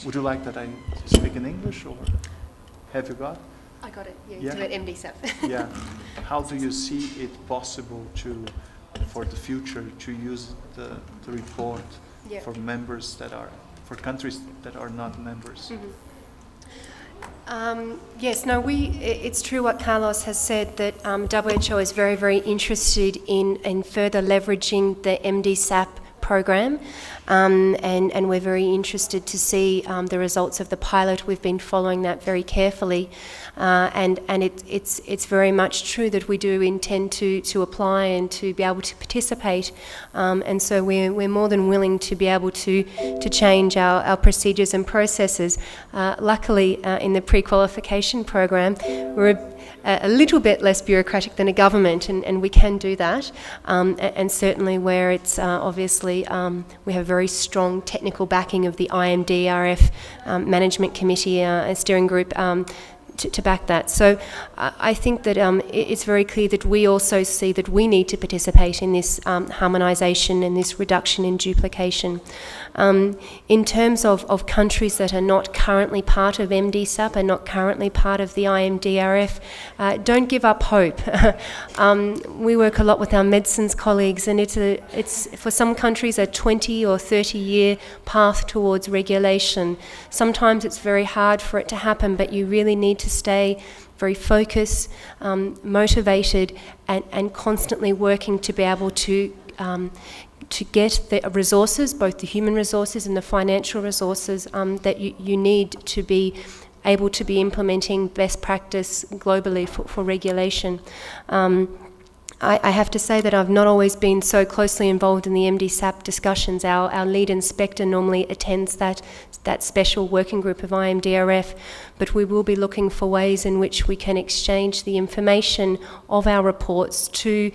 Would you like that I speak in English, or have you got? I got it. Yeah. Do it MDSAP. Yeah. How do you see it possible for the future, to use the report Yeah. for for countries that are not members? Yes, no, it's true what Carlos has said, that WHO is very, very interested in further leveraging the MDSAP program, and we're very interested to see the results of the pilot. We've been following that very carefully, and it's very much true that we do intend to apply and to be able to participate, and so we're more than willing to be able to change our procedures and processes. Luckily, in the pre-qualification program, we're a little bit less bureaucratic than a government, and we can do that, and certainly where it's obviously we have very strong technical backing of the IMDRF Management Committee steering group to back that. So I think that it's very clear that we also see that we need to participate in this harmonisation and this reduction in duplication. In terms of countries that are not currently part of MDSAP and not currently part of the IMDRF, don't give up hope. We work a lot with our medicines colleagues, and it's for some countries a 20 or 30 year path towards regulation. Sometimes it's very hard for it to happen, but you really need to stay very focused, motivated, and constantly working to be able to get the resources, both the human resources and the financial resources that you need to be able to be implementing best practice globally for regulation. I have to say that I've not always been so closely involved in the MDSAP discussions. Our lead inspector normally attends that special working group of IMDRF, but we will be looking for ways in which we can exchange the information of our reports to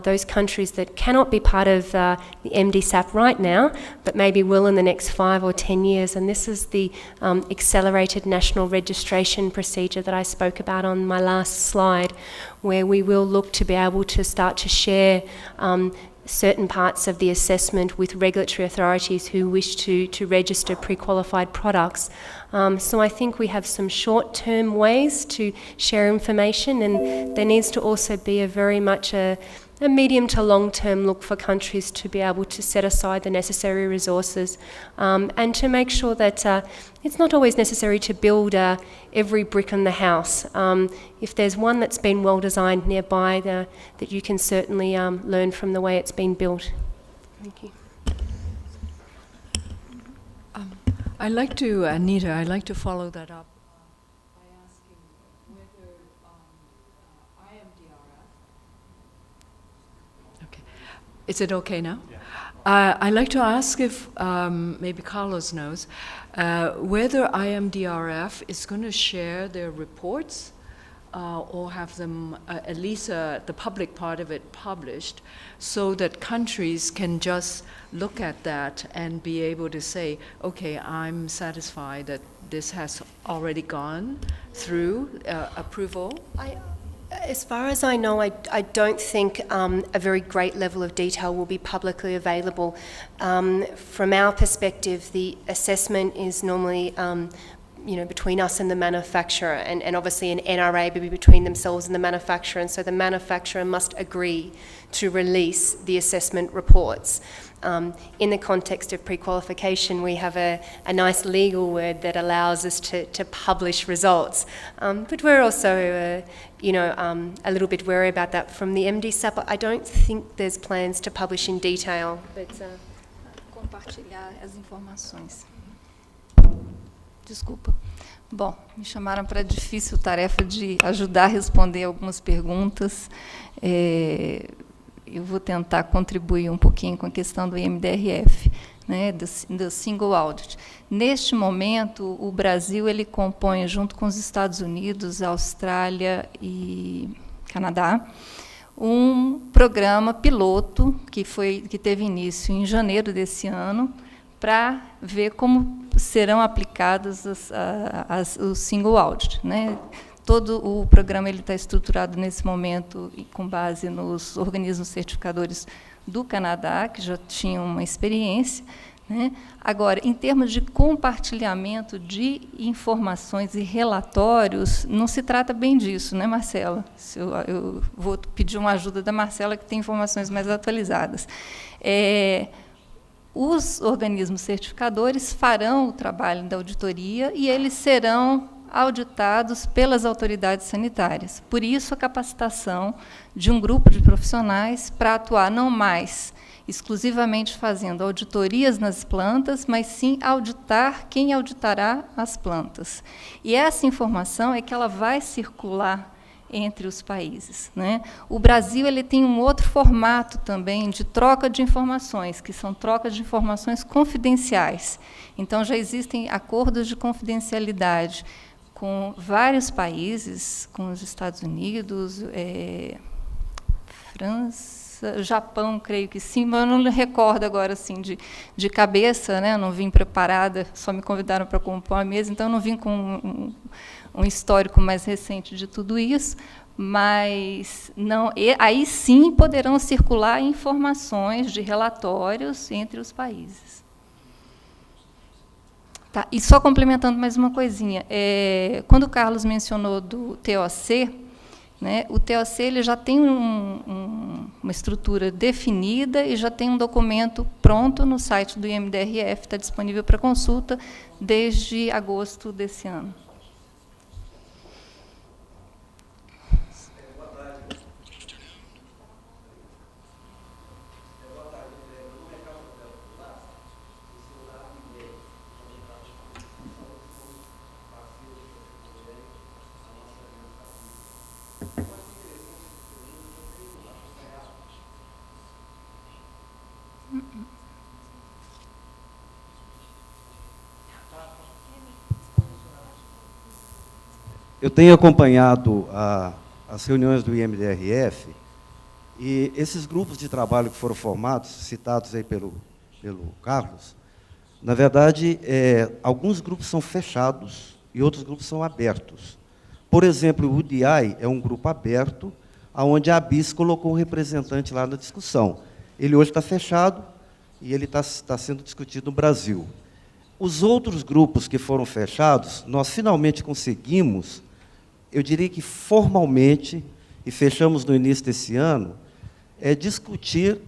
those countries that cannot be part of the MDSAP right now, but maybe will in the next 5 or 10 years. And this is the accelerated national registration procedure that I spoke about on my last slide, where we will look to be able to start to share certain parts of the assessment with regulatory authorities who wish to register pre-qualified products. So I think we have some short-term ways to share information, and there needs to also be a very much a medium to long-term look for countries to be able to set aside the necessary resources, and to make sure that it's not always necessary to build every brick in the house. If there's one that's been well designed nearby, that you can certainly learn from the way it's been built. Thank you. Anita, I'd like to follow that up by asking whether IMDRF. Okay, is it okay now? Yeah. I'd like to ask if maybe Carlos knows whether IMDRF is going to share their reports or have them at least the public part of it published, so that countries can just look at that and be able to say, okay, I'm satisfied that this has already gone through approval. As far as I know, I don't think a very great level of detail will be publicly available. From our perspective, the assessment is normally between us and the manufacturer, and obviously an NRA would be between themselves and the manufacturer, and so the manufacturer must agree to release the assessment reports. In the context of pre-qualification, we have a nice legal word that allows us to publish results, but we're also a little bit wary about that from the MDSAP. I don't think there's plans to publish in detail, but compartilhar as informações. Desculpa. Bom, me chamaram para a difícil tarefa de ajudar a responder algumas perguntas. Eu vou tentar contribuir um pouquinho com a questão do IMDRF, né, do Single Audit. Neste momento, o Brasil ele compõe, junto com os Estados Unidos, Austrália e Canadá, um programa piloto que teve início em janeiro desse ano, para ver como serão aplicados os single audit, né? Todo o programa está estruturado nesse momento com base nos organismos certificadores do Canadá, que já tinham uma experiência, né? Agora, em termos de compartilhamento de informações e relatórios, não se trata bem disso, né, Marcela? Eu vou pedir uma ajuda da Marcela, que tem informações mais atualizadas. Os organismos certificadores farão o trabalho da auditoria e eles serão auditados pelas autoridades sanitárias. Por isso, a capacitação de um grupo de profissionais para atuar não mais exclusivamente fazendo auditorias nas plantas, mas sim auditar quem auditará as plantas. E essa informação é que ela vai circular entre os países, né? O Brasil ele tem um outro formato também de troca de informações, que são trocas de informações confidenciais. Então, já existem acordos de confidencialidade com vários países, com os Estados Unidos, França, Japão, creio que sim, mas eu não me recordo agora assim, de cabeça, né? Eu não vim preparada, só me convidaram para compor a mesa, então eu não vim com um histórico mais recente de tudo isso, mas não, aí sim poderão circular informações de relatórios entre os países. Tá, e só complementando mais uma coisinha, quando o Carlos mencionou do TOC, né, o TOC ele já tem uma estrutura definida e já tem um documento pronto no site do IMDRF, está disponível para consulta desde agosto desse ano. Eu tenho acompanhado as reuniões do IMDRF e esses grupos de trabalho que foram formados, citados aí pelo Carlos, na verdade, alguns grupos são fechados e outros grupos são abertos. Por exemplo, o UDI é um grupo aberto, onde a ABIS colocou um representante lá na discussão. Ele hoje está fechado e ele está sendo discutido no Brasil. Os outros grupos que foram fechados, nós finalmente conseguimos, eu diria que formalmente, e fechamos no início desse ano, discutir,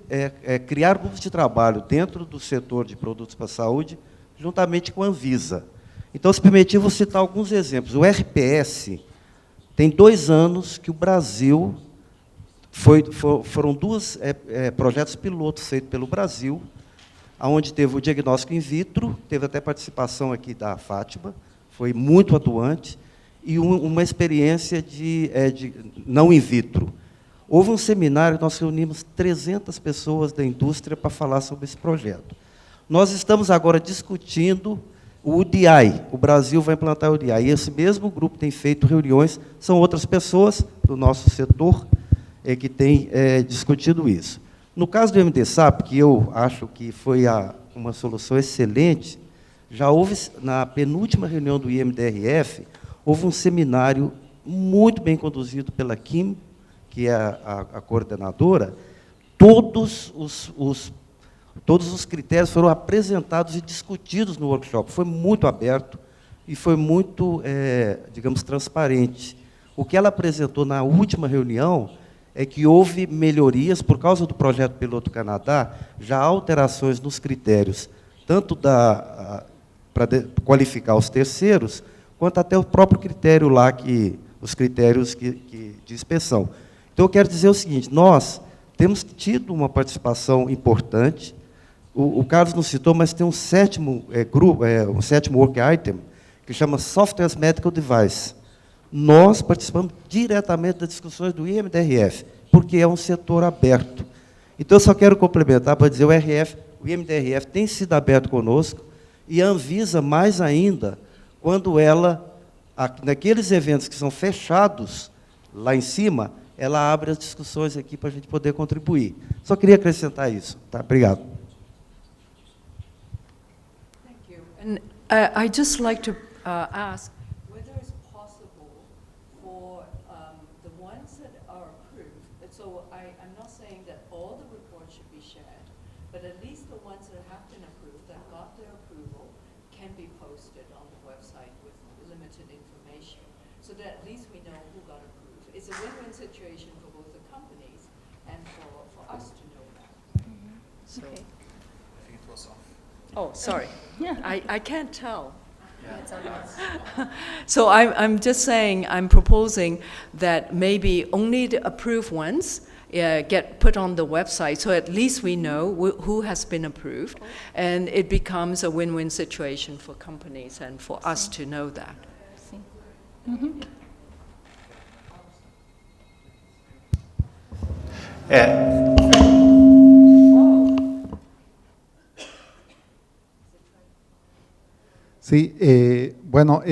criar grupos de trabalho dentro do setor de produtos para a saúde, juntamente com a Anvisa. Então, se permitir, vou citar alguns exemplos. O RPS tem 2 anos que o Brasil, foram 2 projetos pilotos feitos pelo Brasil, onde teve o diagnóstico in vitro, teve até participação aqui da Fátima, foi muito atuante, e uma experiência de não in vitro. Houve um seminário, nós reunimos 300 pessoas da indústria para falar sobre esse projeto. Nós estamos agora discutindo o UDI, o Brasil vai implantar o UDI, e esse mesmo grupo tem feito reuniões, são outras pessoas do nosso setor que têm discutido isso. No caso do MDSAP, que eu acho que foi uma solução excelente, já houve, na penúltima reunião do IMDRF, houve um seminário muito bem conduzido pela Kim, que é a coordenadora. Todos os critérios foram apresentados e discutidos no workshop. Foi muito aberto, e foi muito, digamos, transparente. O que ela apresentou na última reunião é que houve melhorias, por causa do projeto Piloto Canadá, já há alterações nos critérios, tanto para qualificar os terceiros, quanto até o próprio critério lá, os critérios de inspeção. Então, eu quero dizer o seguinte, nós temos tido uma participação importante, o Carlos não citou, mas tem um sétimo um sétimo work item, que chama Software Medical Device. Nós participamos diretamente das discussões do IMDRF, porque é um setor aberto. Então, eu só quero complementar para dizer, o IMDRF tem sido aberto conosco, e a Anvisa, mais ainda, quando ela, naqueles eventos que são fechados, lá em cima, ela abre as discussões aqui para a gente poder contribuir. Só queria acrescentar isso. Tá? Obrigado. Thank you. And I'd just like to ask whether it's possible for the ones that are approved, so I'm not saying that all the reports should be shared, but at least the ones that have been approved, that got their approval, can be posted on the website with limited information, so that at least we know who got approved. It's a win-win situation for both the companies and for us to know that. So. Okay. Oh, sorry. I can't tell. So I'm just saying, I'm proposing that maybe only the approved ones get put on the website, so at least we know who has been approved, and it becomes a win-win situation for companies and for us to know that. Sim. Uhum. Sí, bueno,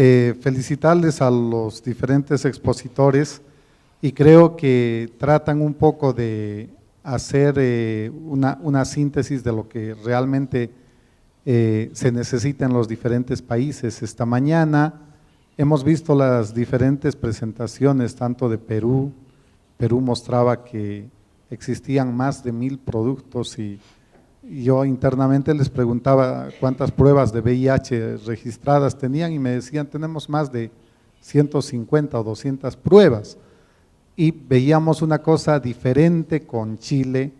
felicitarles a los diferentes expositores y creo que tratan un poco de hacer una síntesis de lo que realmente se necesita en los diferentes países. Esta mañana hemos visto las diferentes presentaciones, tanto de Perú. Perú mostraba que existían más de 1000 productos y yo internamente les preguntaba cuántas pruebas de VIH registradas tenían y me decían tenemos más de 150 o 200 pruebas. Y veíamos una cosa diferente con Chile,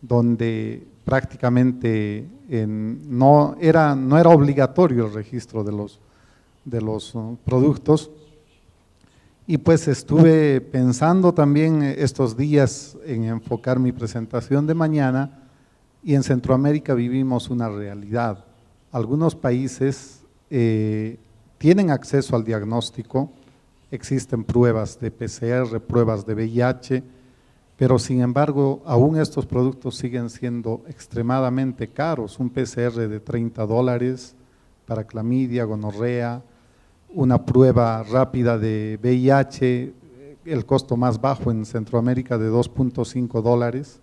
donde prácticamente no era obligatorio el registro de los productos. Y pues estuve pensando también estos días en enfocar mi presentación de mañana, y en Centroamérica vivimos una realidad. Algunos países tienen acceso al diagnóstico, existen pruebas de PCR, pruebas de VIH, pero sin embargo aún estos productos siguen siendo extremadamente caros. Un PCR de $30 para clamidia, gonorrea, una prueba rápida de VIH, el costo más bajo en Centroamérica de $2.5,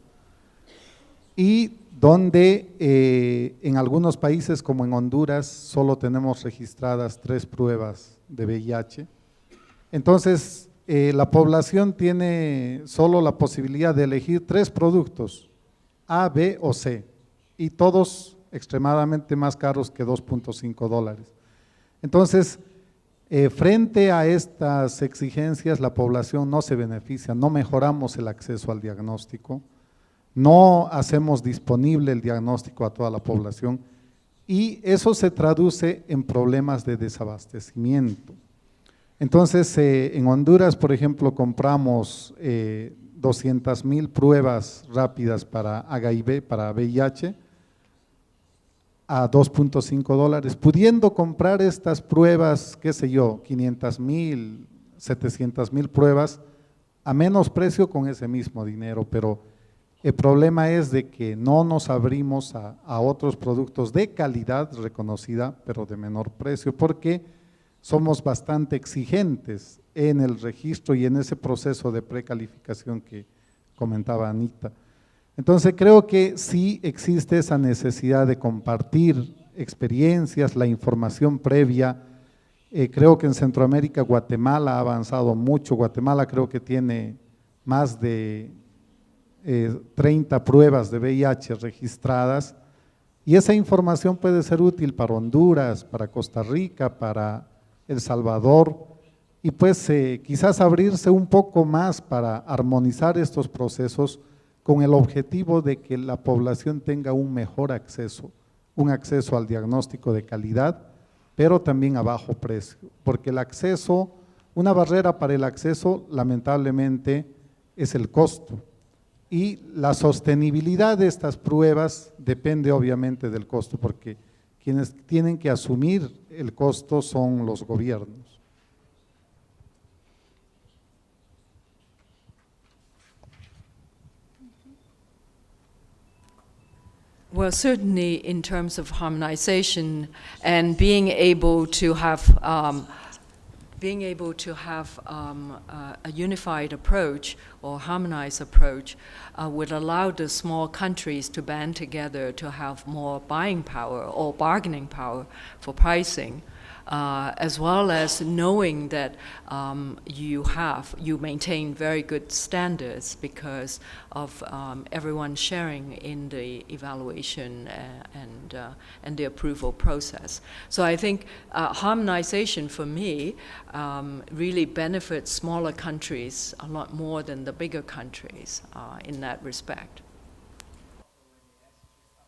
y donde en algunos países como en Honduras solo tenemos registradas 3 pruebas de VIH. Entonces la población tiene solo la posibilidad de elegir 3 productos, A, B o C, y todos extremadamente más caros que $2.5. Entonces, frente a estas exigencias, la población no se beneficia, no mejoramos el acceso al diagnóstico, no hacemos disponible el diagnóstico a toda la población, y eso se traduce en problemas de desabastecimiento. Entonces, en Honduras, por ejemplo, compramos 200,000 pruebas rápidas para HIV, para VIH, a $2.5, pudiendo comprar estas pruebas, qué sé yo, 500,000, 700,000 pruebas a menos precio con ese mismo dinero, pero el problema es de que no nos abrimos a otros productos de calidad reconocida, pero de menor precio, porque somos bastante exigentes en el registro y en ese proceso de precalificación que comentaba Anita. Entonces creo que sí existe esa necesidad de compartir experiencias, la información previa. Creo que en Centroamérica Guatemala ha avanzado mucho. Guatemala creo que tiene más de 30 pruebas de VIH registradas, Y esa información puede ser útil para Honduras, para Costa Rica, para El Salvador, y pues quizás abrirse un poco más para armonizar estos procesos con el objetivo de que la población tenga un mejor acceso, un acceso al diagnóstico de calidad, pero también a bajo precio, porque el acceso, una barrera para el acceso lamentablemente es el costo, y la sostenibilidad de estas pruebas depende obviamente del costo, porque quienes tienen que asumir el costo son los gobiernos. Well, certainly in terms of harmonization and being able to have a unified approach or harmonized approach would allow the small countries to band together to have more buying power or bargaining power for pricing, as well as knowing that you maintain very good standards because of everyone sharing in the evaluation and the approval process. So I think harmonization for me really benefits smaller countries a lot more than the bigger countries in that respect.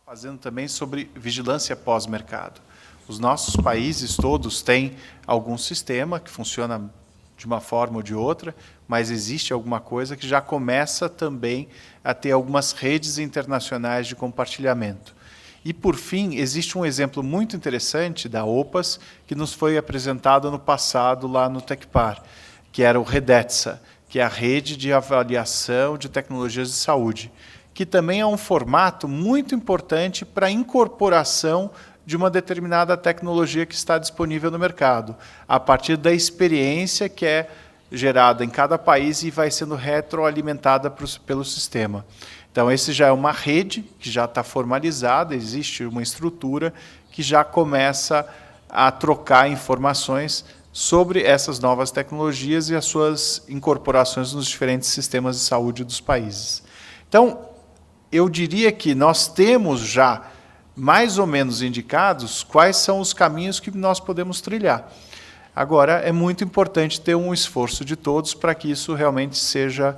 Fazendo também sobre vigilância pós-mercado. Os nossos países todos têm algum sistema que funciona de uma forma ou de outra, mas existe alguma coisa que já começa também a ter algumas redes internacionais de compartilhamento. E, por fim, existe um exemplo muito interessante da OPAS, que nos foi apresentado no passado lá no Tecpar, que era o REDETSA, que é a Rede de Avaliação de Tecnologias de Saúde, que também é um formato muito importante para a incorporação de uma determinada tecnologia que está disponível no mercado, a partir da experiência que é gerada em cada país e vai sendo retroalimentada pelo sistema. Então, esse já é uma rede que já está formalizada, existe uma estrutura que já começa a trocar informações sobre essas novas tecnologias e as suas incorporações nos diferentes sistemas de saúde dos países. Então, eu diria que nós temos já mais ou menos indicados quais são os caminhos que nós podemos trilhar. Agora, é muito importante ter um esforço de todos para que isso realmente seja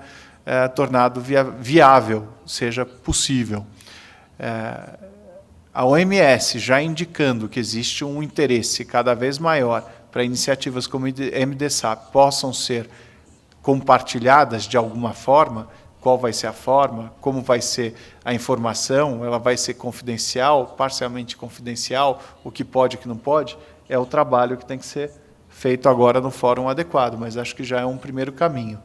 tornado viável, seja possível. A OMS já indicando que existe um interesse cada vez maior para iniciativas como MDSAP possam ser compartilhadas de alguma forma. Qual vai ser a forma, como vai ser a informação, ela vai ser confidencial, parcialmente confidencial, o que pode e o que não pode, é o trabalho que tem que ser feito agora no fórum adequado, mas acho que já é um primeiro caminho.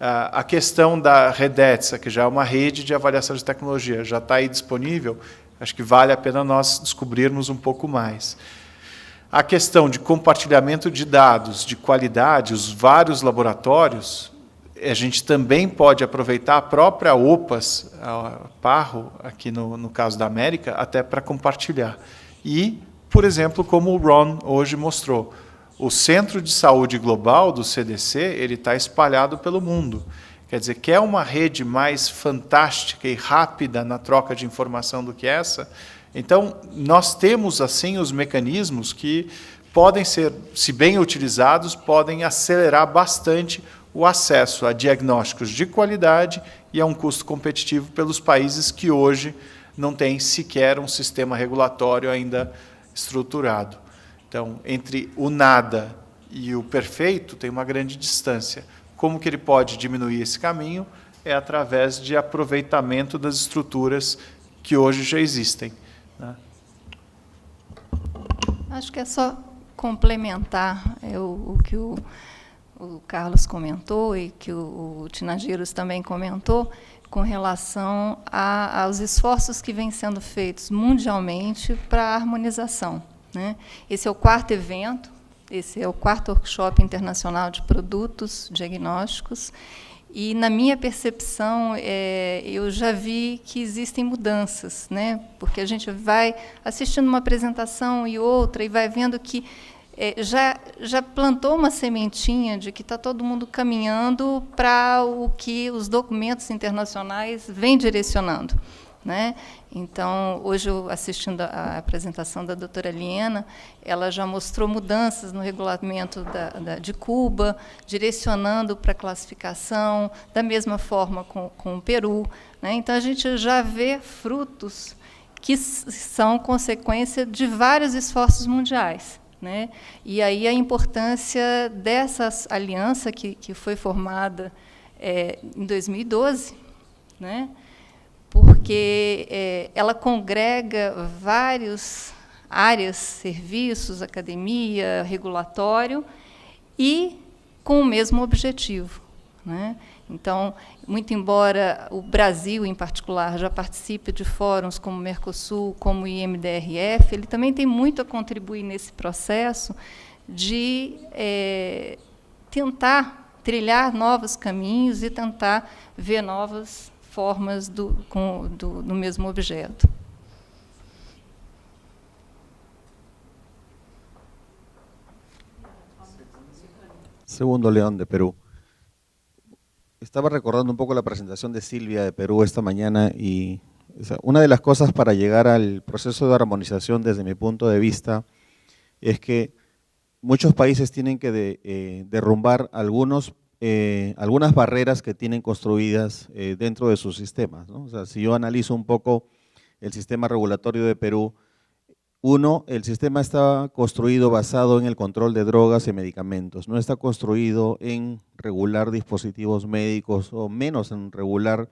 A questão da REDETSA, que já é uma rede de avaliação de tecnologia, já está aí disponível, acho que vale a pena nós descobrirmos um pouco mais. A questão de compartilhamento de dados de qualidade, os vários laboratórios, a gente também pode aproveitar a própria OPAS, a PAHO, aqui no caso da América, até para compartilhar. E, por exemplo, como o Ron hoje mostrou, o Centro de Saúde Global do CDC ele está espalhado pelo mundo. Quer dizer, quer uma rede mais fantástica e rápida na troca de informação do que essa? Então, nós temos, assim, os mecanismos que podem ser, se bem utilizados, podem acelerar bastante o acesso a diagnósticos de qualidade e a um custo competitivo pelos países que hoje não têm sequer um sistema regulatório ainda estruturado. Então, entre o nada e o perfeito tem uma grande distância. Como que ele pode diminuir esse caminho? É através de aproveitamento das estruturas que hoje já existem, né? Acho que é só complementar o que o Carlos comentou e que o Tinagiros também comentou com relação aos esforços que vêm sendo feitos mundialmente para a harmonização, né? Esse é o 4º evento, esse é o 4º workshop internacional de produtos diagnósticos e, na minha percepção, eu já vi que existem mudanças, né? Porque a gente vai assistindo uma apresentação e outra e vai vendo que já plantou uma sementinha de que está todo mundo caminhando para o que os documentos internacionais vêm direcionando, né? Então, hoje, eu assistindo a apresentação da doutora Liena, ela já mostrou mudanças no regulamento de Cuba, direcionando para a classificação, da mesma forma com o Peru, né? Então, a gente já vê frutos que são consequência de vários esforços mundiais, né? E aí a importância dessa aliança que foi formada em 2012, né? Porque ela congrega várias áreas, serviços, academia, regulatório, e com o mesmo objetivo, né? Então, muito embora o Brasil, em particular, já participe de fóruns como o Mercosul, como o IMDRF, ele também tem muito a contribuir nesse processo de tentar trilhar novos caminhos e tentar ver novas formas do mesmo objeto. Segundo León, de Perú. Estaba recordando un poco la presentación de Silvia de Perú esta mañana y una de las cosas para llegar al proceso de armonización desde mi punto de vista es que muchos países tienen que derrumbar algunas barreras que tienen construidas dentro de sus sistemas, ¿no? O sea, si yo analizo un poco el sistema regulatorio de Perú, el sistema está construido basado en el control de drogas y medicamentos, no está construido en regular dispositivos médicos o menos en regular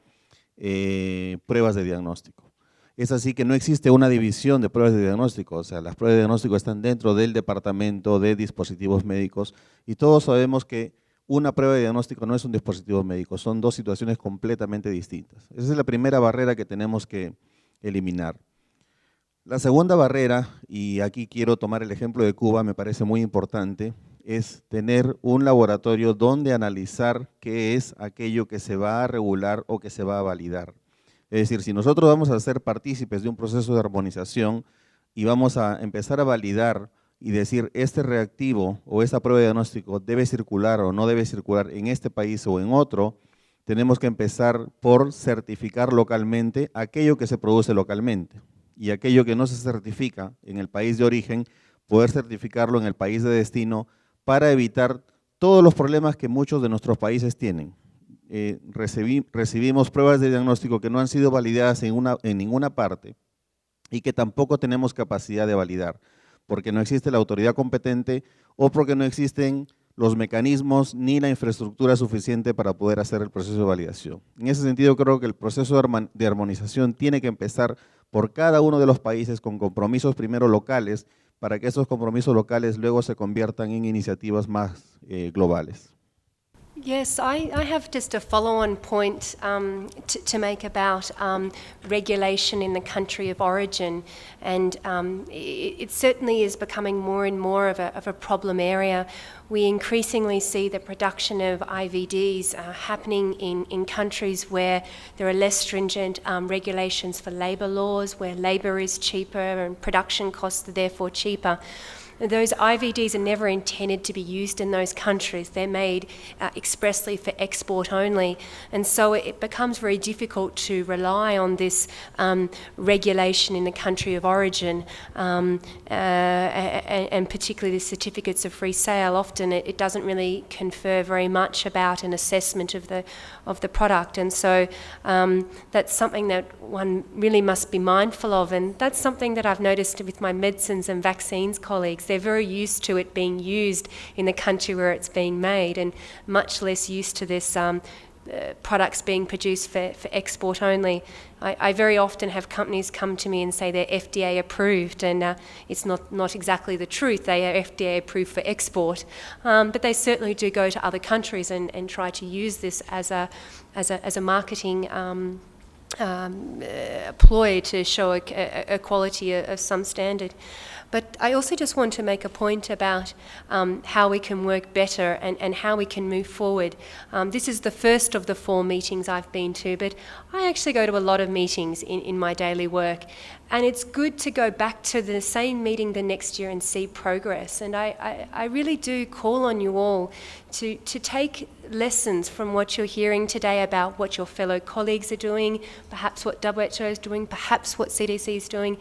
pruebas de diagnóstico. Es así que no existe una división de pruebas de diagnóstico, o sea, las pruebas de diagnóstico están dentro del departamento de dispositivos médicos y todos sabemos que una prueba de diagnóstico no es un dispositivo médico, son dos situaciones completamente distintas. Esa es la primera barrera que tenemos que eliminar. La segunda barrera, y aquí quiero tomar el ejemplo de Cuba, me parece muy importante, es tener un laboratorio donde analizar qué es aquello que se va a regular o que se va a validar. Es decir, si nosotros vamos a ser partícipes de un proceso de armonización y vamos a empezar a validar y decir este reactivo o esta prueba de diagnóstico debe circular o no debe circular en este país o en otro, tenemos que empezar por certificar localmente aquello que se produce localmente. Y aquello que no se certifica en el país de origen, poder certificarlo en el país de destino para evitar todos los problemas que muchos de nuestros países tienen. Recibimos pruebas de diagnóstico que no han sido validadas en ninguna parte y que tampoco tenemos capacidad de validar, porque no existe la autoridad competente o porque no existen los mecanismos ni la infraestructura suficiente para poder hacer el proceso de validación. En ese sentido, creo que el proceso de armonización tiene que empezar por cada uno de los países con compromisos primero locales, para que esos compromisos locales luego se conviertan en iniciativas más globales. Yes, I have just a follow-on point to make about regulation in the country of origin, and it certainly is becoming more and more of a problem area. We increasingly see the production of IVDs happening in countries where there are less stringent regulations for labour laws, where labour is cheaper and production costs are therefore cheaper. Those IVDs are never intended to be used in those countries. They're made expressly for export only. And so it becomes very difficult to rely on this regulation in the country of origin, and particularly the certificates of free sale. Often it doesn't really confer very much about an assessment of the product. And so that's something that one really must be mindful of. And that's something that I've noticed with my medicines and vaccines colleagues. They're very used to it being used in the country where it's being made, and much less used to this products being produced for export only. I very often have companies come to me and say they're FDA approved, and it's not exactly the truth. They are FDA approved for export, but they certainly do go to other countries and try to use this as a marketing ploy to show a quality of some standard. But I also just want to make a point about how we can work better and how we can move forward. This is the first of the 4 meetings I've been to, but I actually go to a lot of meetings in my daily work. And it's good to go back to the same meeting the next year and see progress. And I really do call on you all to take lessons from what you're hearing today about what your fellow colleagues are doing, perhaps what WHO is doing, perhaps what CDC is doing,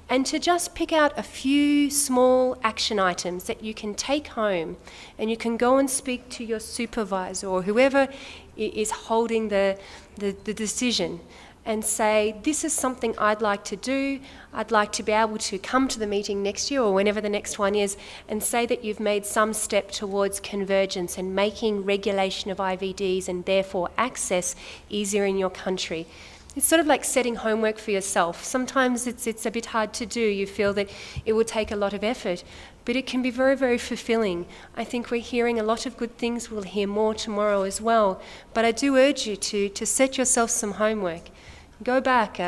and to just pick out a few small action items that you can take home and you can go and speak to your supervisor or whoever is holding the decision and say, this is something I'd like to do. I'd like to be able to come to the meeting next year or whenever the next one is and say that you've made some step towards convergence and making regulation of IVDs and therefore access easier in your country. It's sort of like setting homework for yourself. Sometimes it's a bit hard to do. You feel that it will take a lot of effort, but it can be very, very fulfilling. I think we're hearing a lot of good things. We'll hear more tomorrow as well. But I do urge you to set yourself some homework. Go back,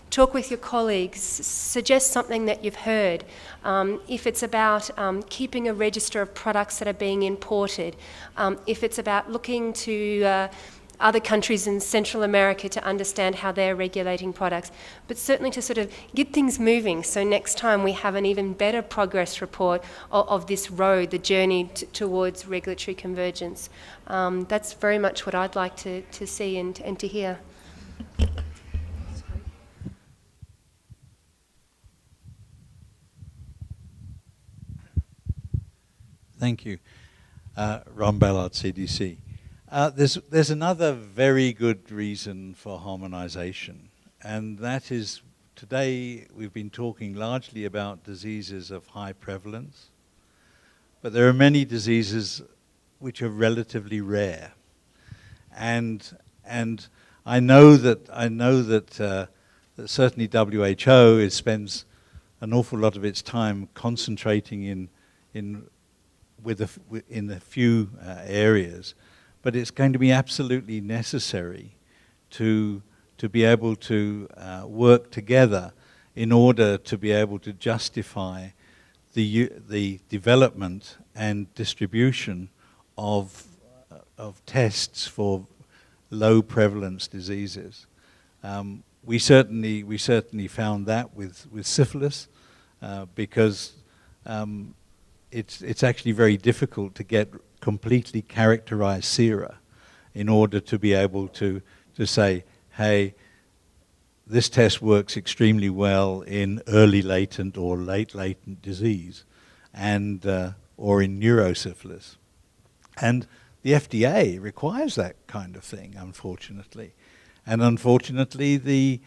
talk with your colleagues, suggest something that you've heard. If it's about keeping a register of products that are being imported, if it's about looking to other countries in Central America to understand how they're regulating products, but certainly to sort of get things moving so next time we have an even better progress report of this road, the journey towards regulatory convergence. That's very much what I'd like to see and to hear. Thank you. Ron Ballard, CDC. There's another very good reason for harmonization, and that is today we've been talking largely about diseases of high prevalence, but there are many diseases which are relatively rare. And I know that certainly WHO spends an awful lot of its time concentrating in a few areas, but it's going to be absolutely necessary to be able to work together in order to be able to justify the development and distribution of tests for low prevalence diseases. We certainly found that with syphilis because it's actually very difficult to get completely characterized sera in order to be able to say, hey, this test works extremely well in early latent or late latent disease and or in neurosyphilis. And the FDA requires that kind of thing, unfortunately. And unfortunately, the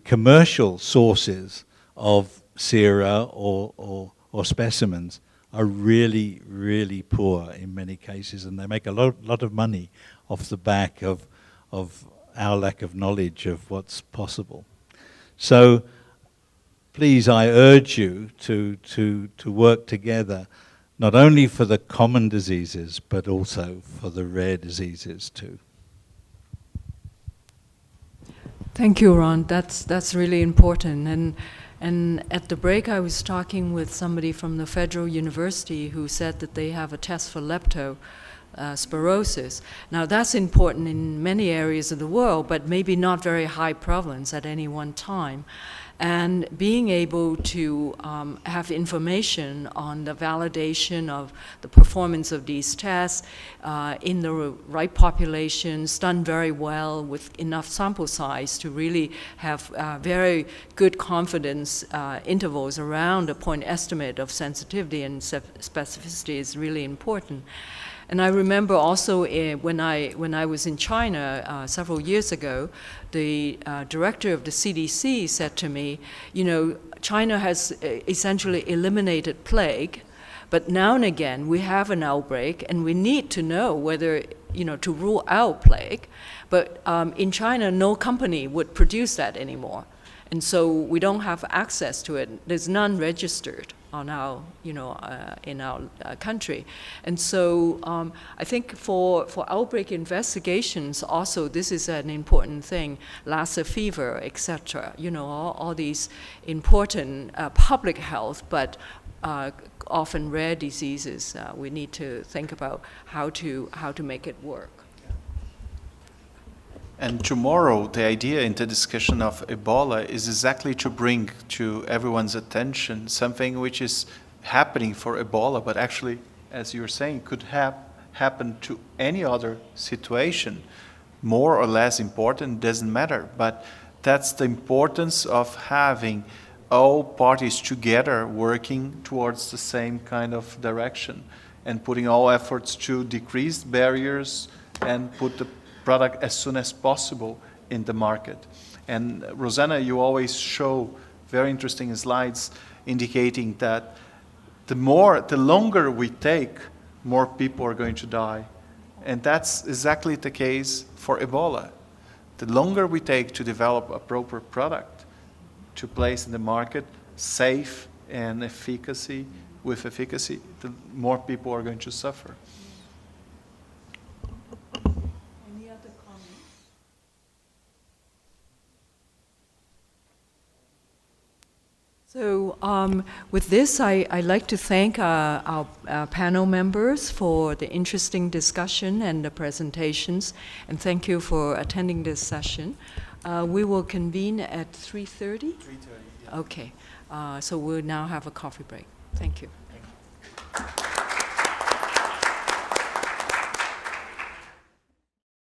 commercial sources of sera or specimens are really, really poor in many cases, and they make a lot of money off the back of our lack of knowledge of what's possible. So please, I urge you to work together, not only for the common diseases, but also for the rare diseases too. Thank you, Ron. That's really important. And at the break, I was talking with somebody from the Federal University who said that they have a test for leptospirosis. Now, that's important in many areas of the world, but maybe not very high prevalence at any one time. And being able to have information on the validation of the performance of these tests in the right populations, done very well with enough sample size to really have very good confidence intervals around a point estimate of sensitivity and specificity is really important. And I remember also when I was in China several years ago, the director of the CDC said to me, you know, China has essentially eliminated plague, but now and again we have an outbreak and we need to know whether, you know, to rule out plague. But in China, no company would produce that anymore. And so we don't have access to it. There's none registered. on our, in our country. And so I think for outbreak investigations, also this is an important thing, Lassa fever, etc. All these important public health, but often rare diseases. We need to think about how to make it work. And tomorrow, the idea in the discussion of Ebola is exactly to bring to everyone's attention something which is happening for Ebola, but actually, as you're saying, could happen to any other situation, more or less important, doesn't matter. But that's the importance of having all parties together working towards the same kind of direction and putting all efforts to decrease barriers and put the product as soon as possible in the market. And Rosanna, you always show very interesting slides indicating that the longer we take, more people are going to die. And that's exactly the case for Ebola. The longer we take to develop a proper product to place in the market, safe and with efficacy, the more people are going to suffer. So with this, I'd like to thank our panel members for the interesting discussion and the presentations, and thank you for attending this session. We will convene at 3:30? 3:30, yeah. Okay, so we'll now have a coffee break. Thank you.